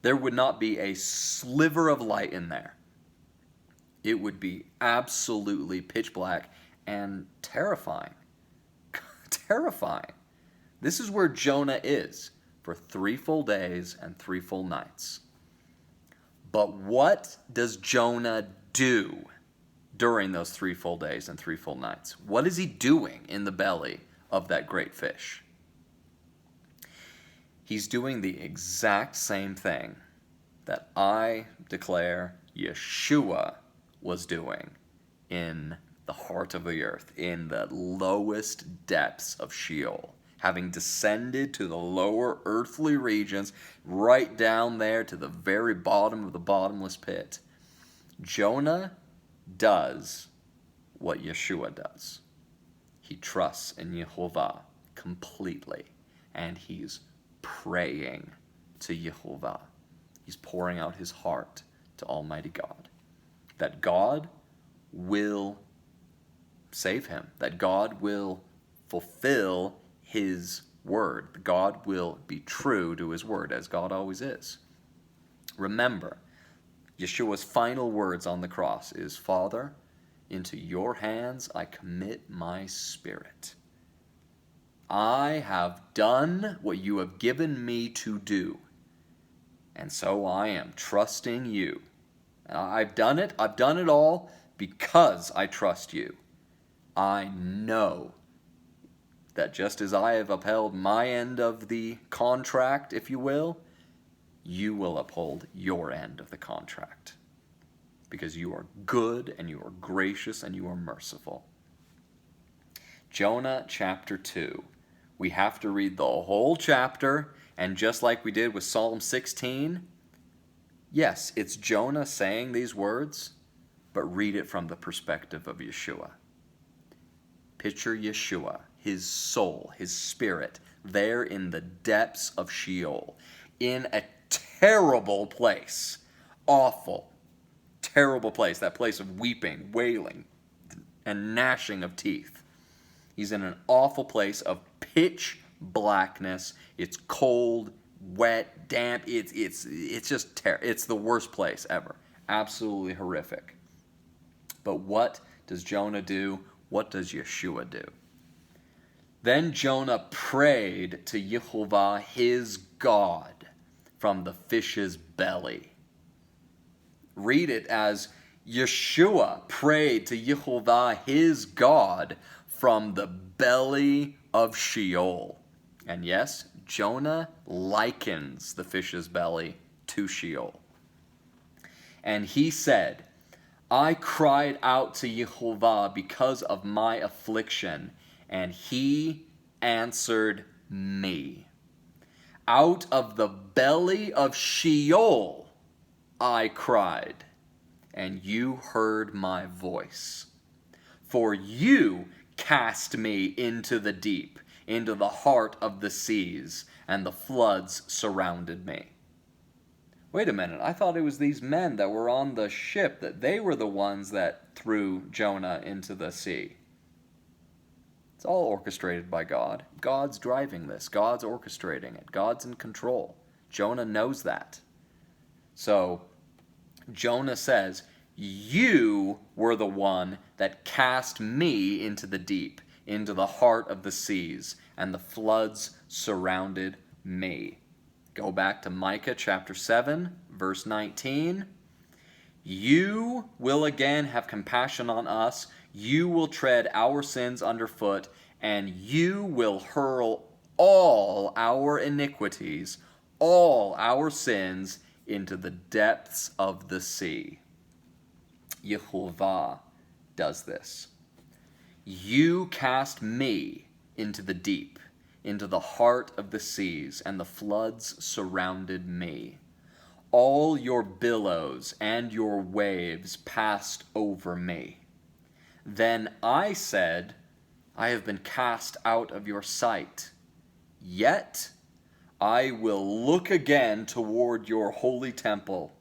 There would not be a sliver of light in there. It would be absolutely pitch black and terrifying. Terrifying. This is where Jonah is for 3 full days and 3 full nights. But what does Jonah do during those 3 full days and 3 full nights? What is he doing in the belly of that great fish? He's doing the exact same thing that I declare Yeshua was doing in the heart of the earth, in the lowest depths of Sheol, having descended to the lower earthly regions, right down there to the very bottom of the bottomless pit. Jonah does what Yeshua does. He trusts in YeHoVaH completely, and he's praying to YeHoVaH. He's pouring out his heart to Almighty God, that God will save him, that God will fulfill his word. God will be true to his word, as God always is. Remember, Yeshua's final words on the cross is, Father, into your hands I commit my spirit. I have done what you have given me to do, and so I am trusting you. I've done it all because I trust you. I know that just as I have upheld my end of the contract, if you will uphold your end of the contract. Because you are good, and you are gracious, and you are merciful. Jonah chapter 2. We have to read the whole chapter, and just like we did with Psalm 16, yes, it's Jonah saying these words, but read it from the perspective of Yeshua. Picture Yeshua, his soul, his spirit, there in the depths of Sheol, in a terrible place, awful, terrible place, that place of weeping, wailing, and gnashing of teeth. He's in an awful place of pitch blackness. It's cold, wet, damp. It's just it's the worst place ever. Absolutely horrific. But what does Jonah do? What does Yeshua do? Then Jonah prayed to YeHoVaH his God from the fish's belly. Read it as Yeshua prayed to YeHoVaH his God from the belly of Sheol. And yes, Jonah likens the fish's belly to Sheol. And he said, I cried out to YeHoVaH because of my affliction, and he answered me. Out of the belly of Sheol I cried, and you heard my voice. For you cast me into the deep, into the heart of the seas, and the floods surrounded me. Wait a minute, I thought it was these men that were on the ship, that they were the ones that threw Jonah into the sea. It's all orchestrated by God. God's driving this. God's orchestrating it. God's in control. Jonah knows that. So, Jonah says, "You were the one that cast me into the deep, into the heart of the seas, and the floods surrounded me." Go back to Micah chapter 7, verse 19. "You will again have compassion on us. You will tread our sins underfoot, and you will hurl all our iniquities, all our sins, into the depths of the sea." YeHoVaH does this. You cast me into the deep, into the heart of the seas, and the floods surrounded me. All your billows and your waves passed over me. Then I said, I have been cast out of your sight. Yet I will look again toward your holy temple.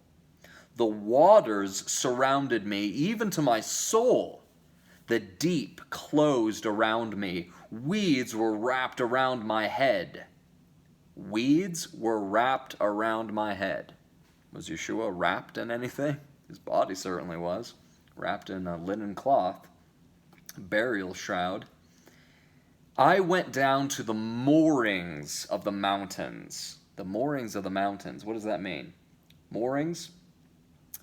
The waters surrounded me, even to my soul. The deep closed around me. Weeds were wrapped around my head. Weeds were wrapped around my head. Was Yeshua wrapped in anything? His body certainly was. Wrapped in a linen cloth. Burial shroud. I went down to the moorings of the mountains. The moorings of the mountains. What does that mean? Moorings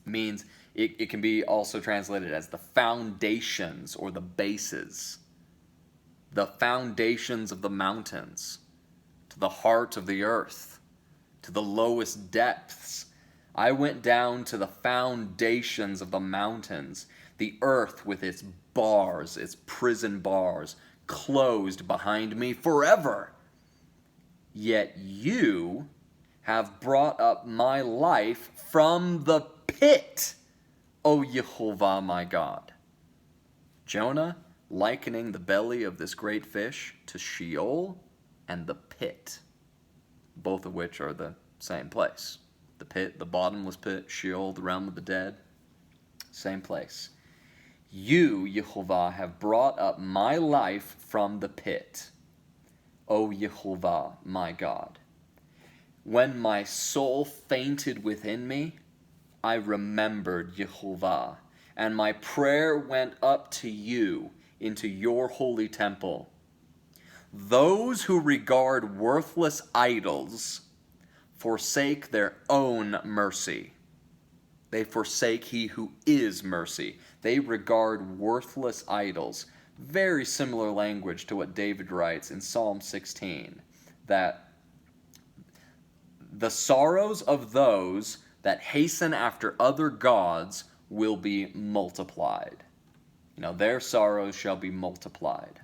means it can be also translated as the foundations or the bases. The foundations of the mountains. To the heart of the earth. To the lowest depths. I went down to the foundations of the mountains. The earth with its bars, its prison bars, closed behind me forever. Yet you have brought up my life from the pit, O YeHoVaH my God. Jonah likening the belly of this great fish to Sheol and the pit, both of which are the same place. The pit, the bottomless pit, Sheol, the realm of the dead, same place. You, YeHoVaH, have brought up my life from the pit, O YeHoVaH, my God. When my soul fainted within me, I remembered YeHoVaH, and my prayer went up to you into your holy temple. Those who regard worthless idols forsake their own mercy. They forsake he who is mercy. They regard worthless idols. Very similar language to what David writes in Psalm 16, that the sorrows of those that hasten after other gods will be multiplied. Their sorrows shall be multiplied.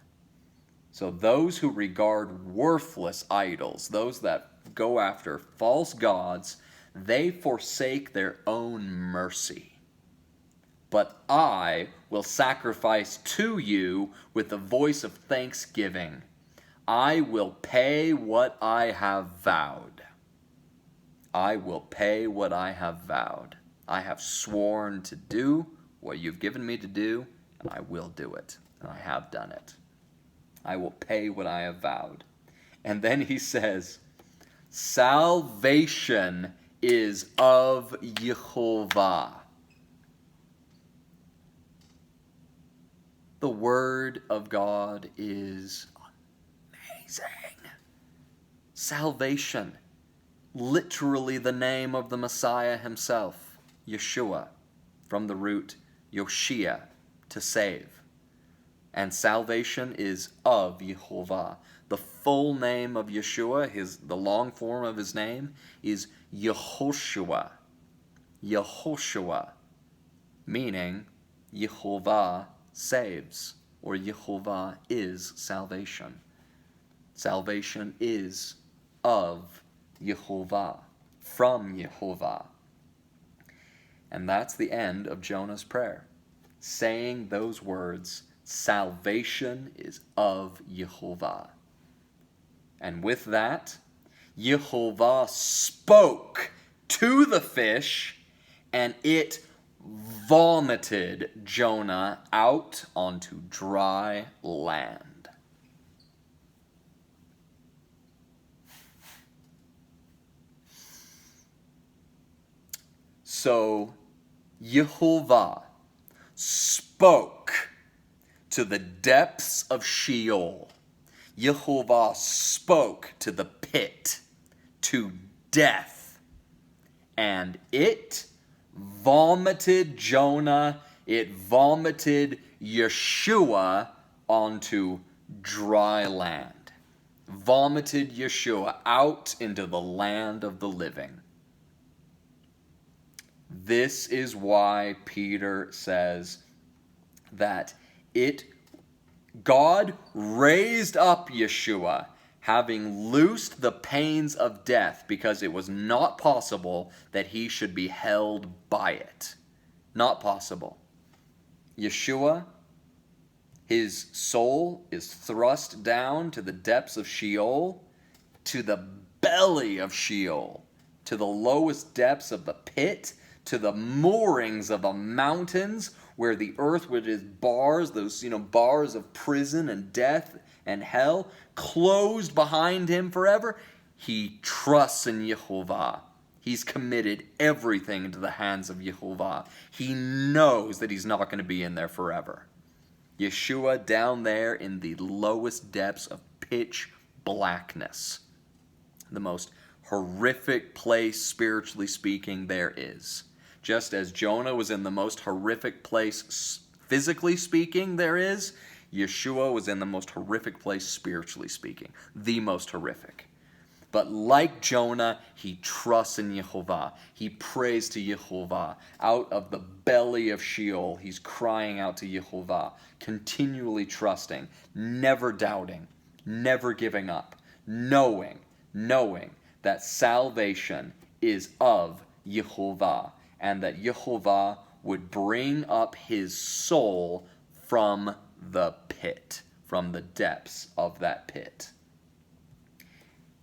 So those who regard worthless idols, those that go after false gods, they forsake their own mercy. But I will sacrifice to you with the voice of thanksgiving. I will pay what I have vowed. I will pay what I have vowed. I have sworn to do what you've given me to do, and I will do it. And I have done it. I will pay what I have vowed. And then he says, salvation is of YeHoVaH. The word of God is amazing. Salvation, literally the name of the Messiah himself, Yeshua, from the root Yoshia, to save. And salvation is of YeHoVaH. The full name of Yeshua, the long form of his name, is Yehoshua. Yehoshua, meaning YeHoVaH saves, or YeHoVaH is salvation. Salvation is of YeHoVaH, from YeHoVaH. And that's the end of Jonah's prayer, saying those words, salvation is of YeHoVaH. And with that, YeHoVaH spoke to the fish, and it vomited Jonah out onto dry land. So YeHoVaH spoke to the depths of Sheol. YeHoVaH spoke to the pit, to death, and it vomited Jonah, it vomited Yeshua onto dry land. Vomited Yeshua out into the land of the living. This is why Peter says that God raised up Yeshua, having loosed the pains of death, because it was not possible that he should be held by it. Not possible. Yeshua, his soul is thrust down to the depths of Sheol, to the belly of Sheol, to the lowest depths of the pit, to the moorings of the mountains, where the earth with its bars, those bars of prison and death and hell, closed behind him forever. He trusts in YeHoVaH. He's committed everything into the hands of YeHoVaH. He knows that he's not going to be in there forever. Yeshua down there in the lowest depths of pitch blackness. The most horrific place, spiritually speaking, there is. Just as Jonah was in the most horrific place, physically speaking, there is, Yeshua was in the most horrific place, spiritually speaking. The most horrific. But like Jonah, he trusts in YeHoVaH. He prays to YeHoVaH. Out of the belly of Sheol, he's crying out to YeHoVaH, continually trusting, never doubting, never giving up, knowing that salvation is of YeHoVaH, and that YeHoVaH would bring up his soul from the pit, from the depths of that pit.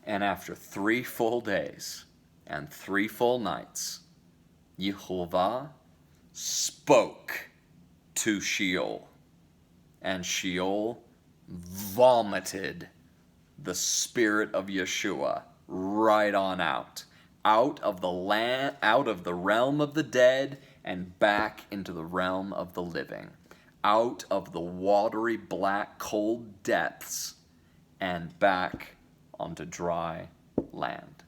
And after 3 full days and 3 full nights, YeHoVaH spoke to Sheol, and Sheol vomited the spirit of Yeshua right on out of the land, out of the realm of the dead, and back into the realm of the living, out of the watery, black, cold depths, and back onto dry land.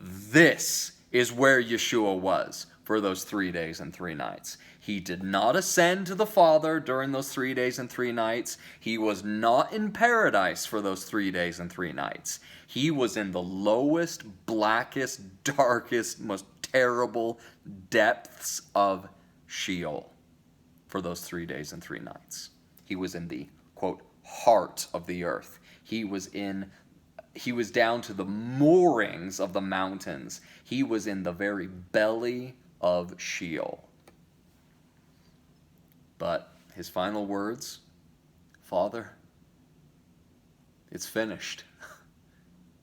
This is where Yeshua was for those 3 days and 3 nights. He did not ascend to the Father during those 3 days and 3 nights. He was not in paradise for those 3 days and 3 nights. He was in the lowest, blackest, darkest, most terrible depths of Sheol for those 3 days and 3 nights. He was in the, quote, heart of the earth. He was down to the moorings of the mountains. He was in the very belly of Sheol. But his final words, Father, it's finished.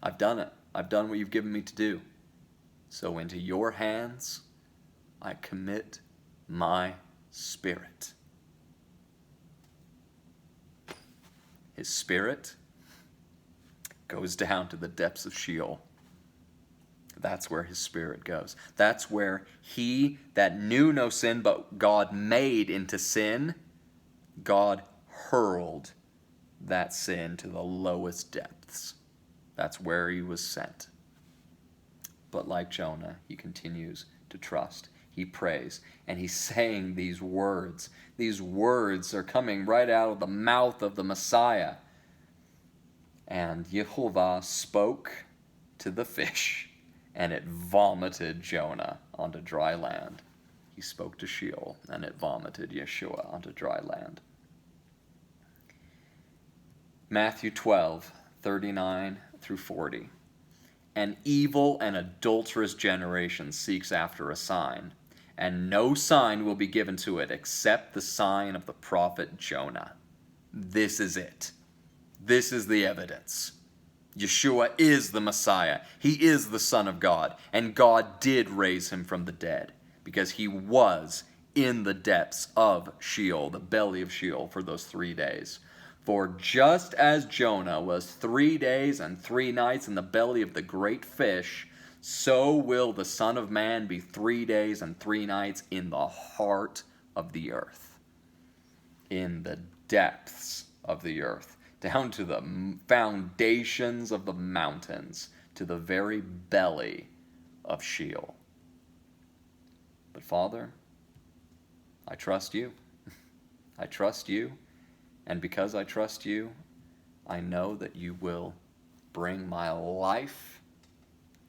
I've done it. I've done what you've given me to do. So into your hands I commit my spirit. His spirit goes down to the depths of Sheol. That's where his spirit goes. That's where he that knew no sin but God made into sin, God hurled that sin to the lowest depths. That's where he was sent. But like Jonah, he continues to trust. He prays, and he's saying these words. These words are coming right out of the mouth of the Messiah. And YeHoVaH spoke to the fish, and it vomited Jonah onto dry land. He spoke to Sheol, and it vomited Yeshua onto dry land. Matthew 12:39 through 40. An evil and adulterous generation seeks after a sign, and no sign will be given to it except the sign of the prophet Jonah. This is it. This is the evidence. Yeshua is the Messiah. He is the Son of God, and God did raise him from the dead, because he was in the depths of Sheol, the belly of Sheol, for those 3 days. For just as Jonah was 3 days and 3 nights in the belly of the great fish, so will the Son of Man be 3 days and 3 nights in the heart of the earth, in the depths of the earth, down to the foundations of the mountains, to the very belly of Sheol. But Father, I trust you. I trust you, and because I trust you, I know that you will bring my life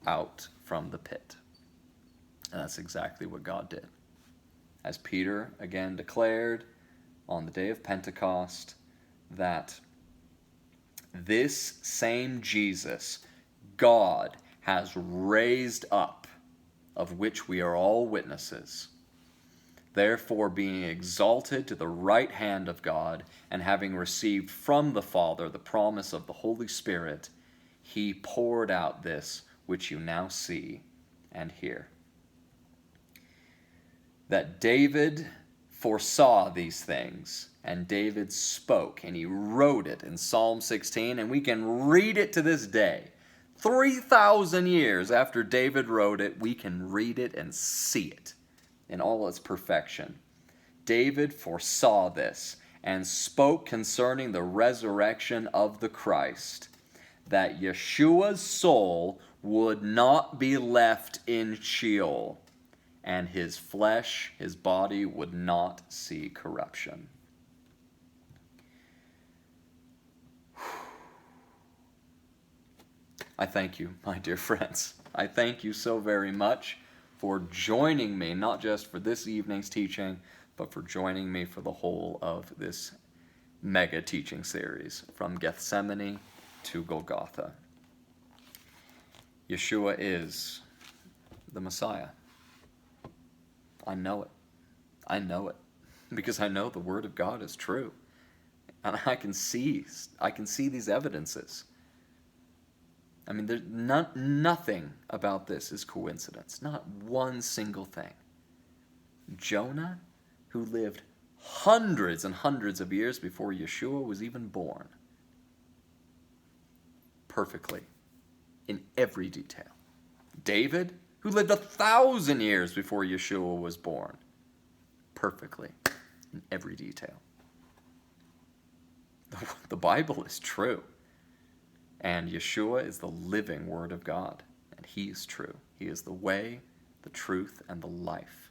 out from the pit. And that's exactly what God did. As Peter again declared on the day of Pentecost, that this same Jesus God has raised up, of which we are all witnesses. Therefore, being exalted to the right hand of God, and having received from the Father the promise of the Holy Spirit, he poured out this which you now see and hear. That David foresaw these things, and David spoke, and he wrote it in Psalm 16, and we can read it to this day. 3,000 years after David wrote it, we can read it and see it in all its perfection. David foresaw this and spoke concerning the resurrection of the Christ, that Yeshua's soul would not be left in Sheol, and his flesh, his body, would not see corruption. I thank you, my dear friends. I thank you so very much for joining me, not just for this evening's teaching, but for joining me for the whole of this mega teaching series, from Gethsemane to Golgotha. Yeshua is the Messiah. I know it. I know it. Because I know the Word of God is true. And I can see these evidences. I mean, there's nothing about this is coincidence. Not one single thing. Jonah, who lived hundreds and hundreds of years before Yeshua was even born, perfectly, in every detail. David, who lived 1,000 years before Yeshua was born, perfectly, in every detail. The Bible is true. And Yeshua is the living Word of God. And He is true. He is the way, the truth, and the life.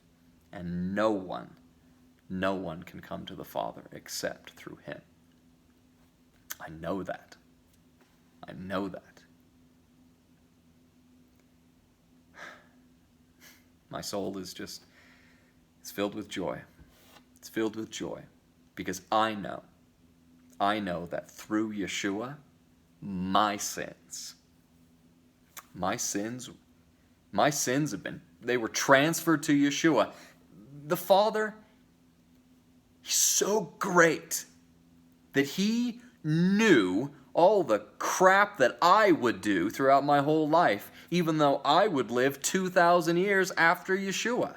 And no one can come to the Father except through Him. I know that. I know that. My soul is it's filled with joy. It's filled with joy. Because I know that through Yeshua, my sins they were transferred to Yeshua. The Father, He's so great that He knew all the crap that I would do throughout my whole life, even though I would live 2,000 years after Yeshua.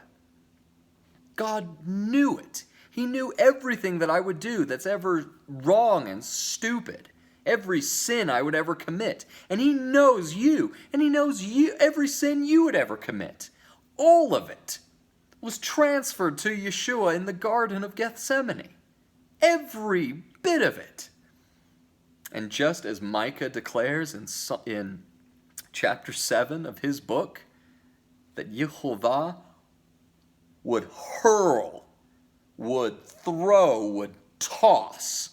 God knew it. He knew everything that I would do that's ever wrong and stupid. Every sin I would ever commit. And He knows you. And He knows every sin you would ever commit. All of it was transferred to Yeshua in the Garden of Gethsemane. Every bit of it. And just as Micah declares in chapter 7 of his book, that YeHoVaH would hurl, would throw, would toss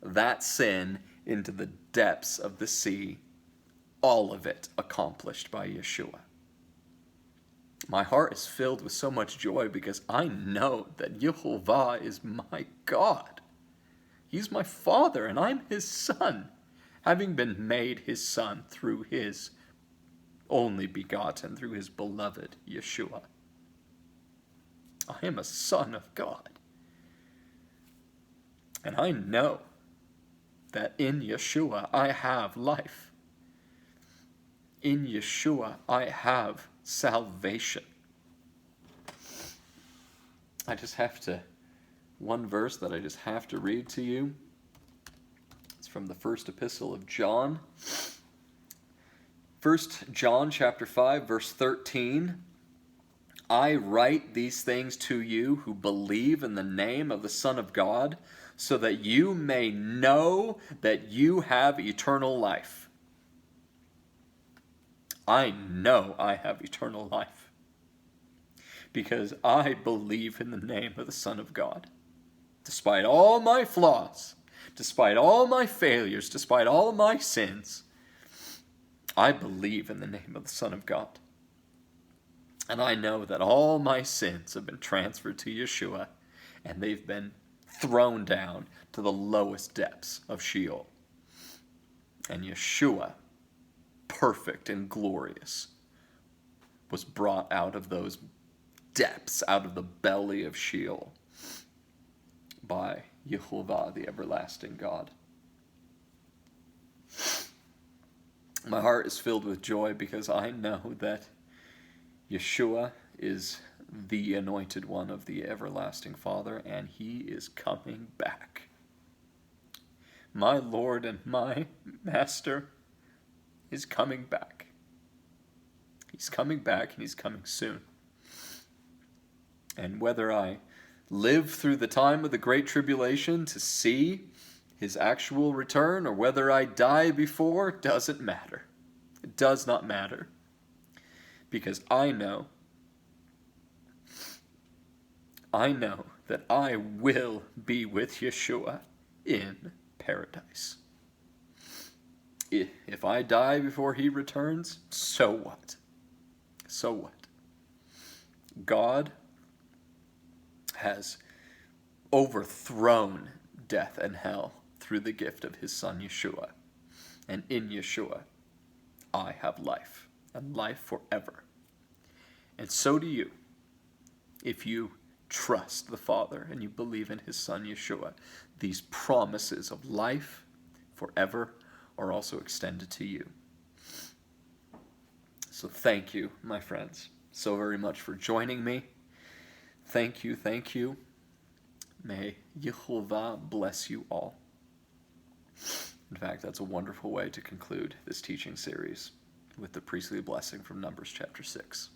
that sin into the depths of the sea, all of it accomplished by Yeshua. My heart is filled with so much joy because I know that YeHoVaH is my God. He's my Father and I'm His Son, having been made His Son through His only begotten, through His beloved Yeshua. I am a son of God. And I know that in Yeshua I have life. In Yeshua I have salvation. One verse that I just have to read to you. It's from the first epistle of John. 1 John chapter 5, verse 13. I write these things to you who believe in the name of the Son of God, so that you may know that you have eternal life. I know I have eternal life because I believe in the name of the Son of God. Despite all my flaws, despite all my failures, despite all my sins, I believe in the name of the Son of God. And I know that all my sins have been transferred to Yeshua, and they've been thrown down to the lowest depths of Sheol. And Yeshua, perfect and glorious, was brought out of those depths, out of the belly of Sheol, by YeHoVaH, the everlasting God. My heart is filled with joy because I know that Yeshua is the anointed one of the everlasting Father, and he is coming back. My Lord and my Master is coming back. He's coming back, and he's coming soon. And whether I live through the time of the Great Tribulation to see his actual return, or whether I die before, doesn't matter. It does not matter. Because I know that I will be with Yeshua in paradise. If I die before he returns, so what? So what? God has overthrown death and hell through the gift of his Son Yeshua. And in Yeshua, I have life, and life forever. And so do you, if you trust the Father and you believe in his Son Yeshua. These promises of life forever are also extended to you. So thank you, my friends, so very much for joining me. Thank you, thank you. May YeHoVaH bless you all. In fact, that's a wonderful way to conclude this teaching series with the priestly blessing from Numbers chapter 6.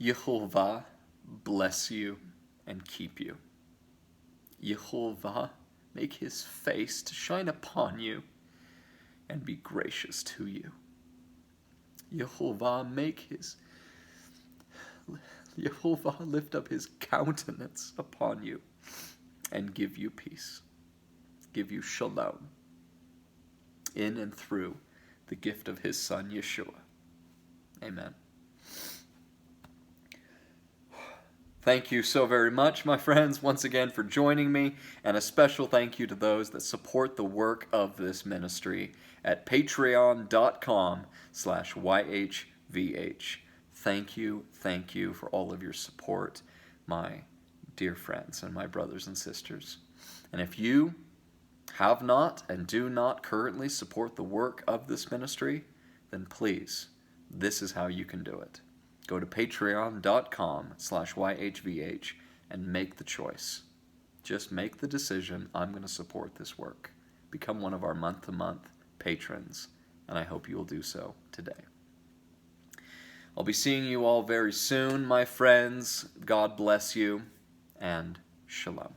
YeHoVaH bless you and keep you. YeHoVaH make his face to shine upon you and be gracious to you. YeHoVaH YeHoVaH lift up his countenance upon you and give you peace, give you shalom, in and through the gift of his Son, Yeshua. Amen. Thank you so very much, my friends, once again for joining me, and a special thank you to those that support the work of this ministry at patreon.com/YHVH. Thank you for all of your support, my dear friends and my brothers and sisters. And if you have not and do not currently support the work of this ministry, then please, this is how you can do it. Go to patreon.com/YHVH and make the choice. Just make the decision, I'm going to support this work. Become one of our month-to-month patrons, and I hope you will do so today. I'll be seeing you all very soon, my friends. God bless you, and shalom.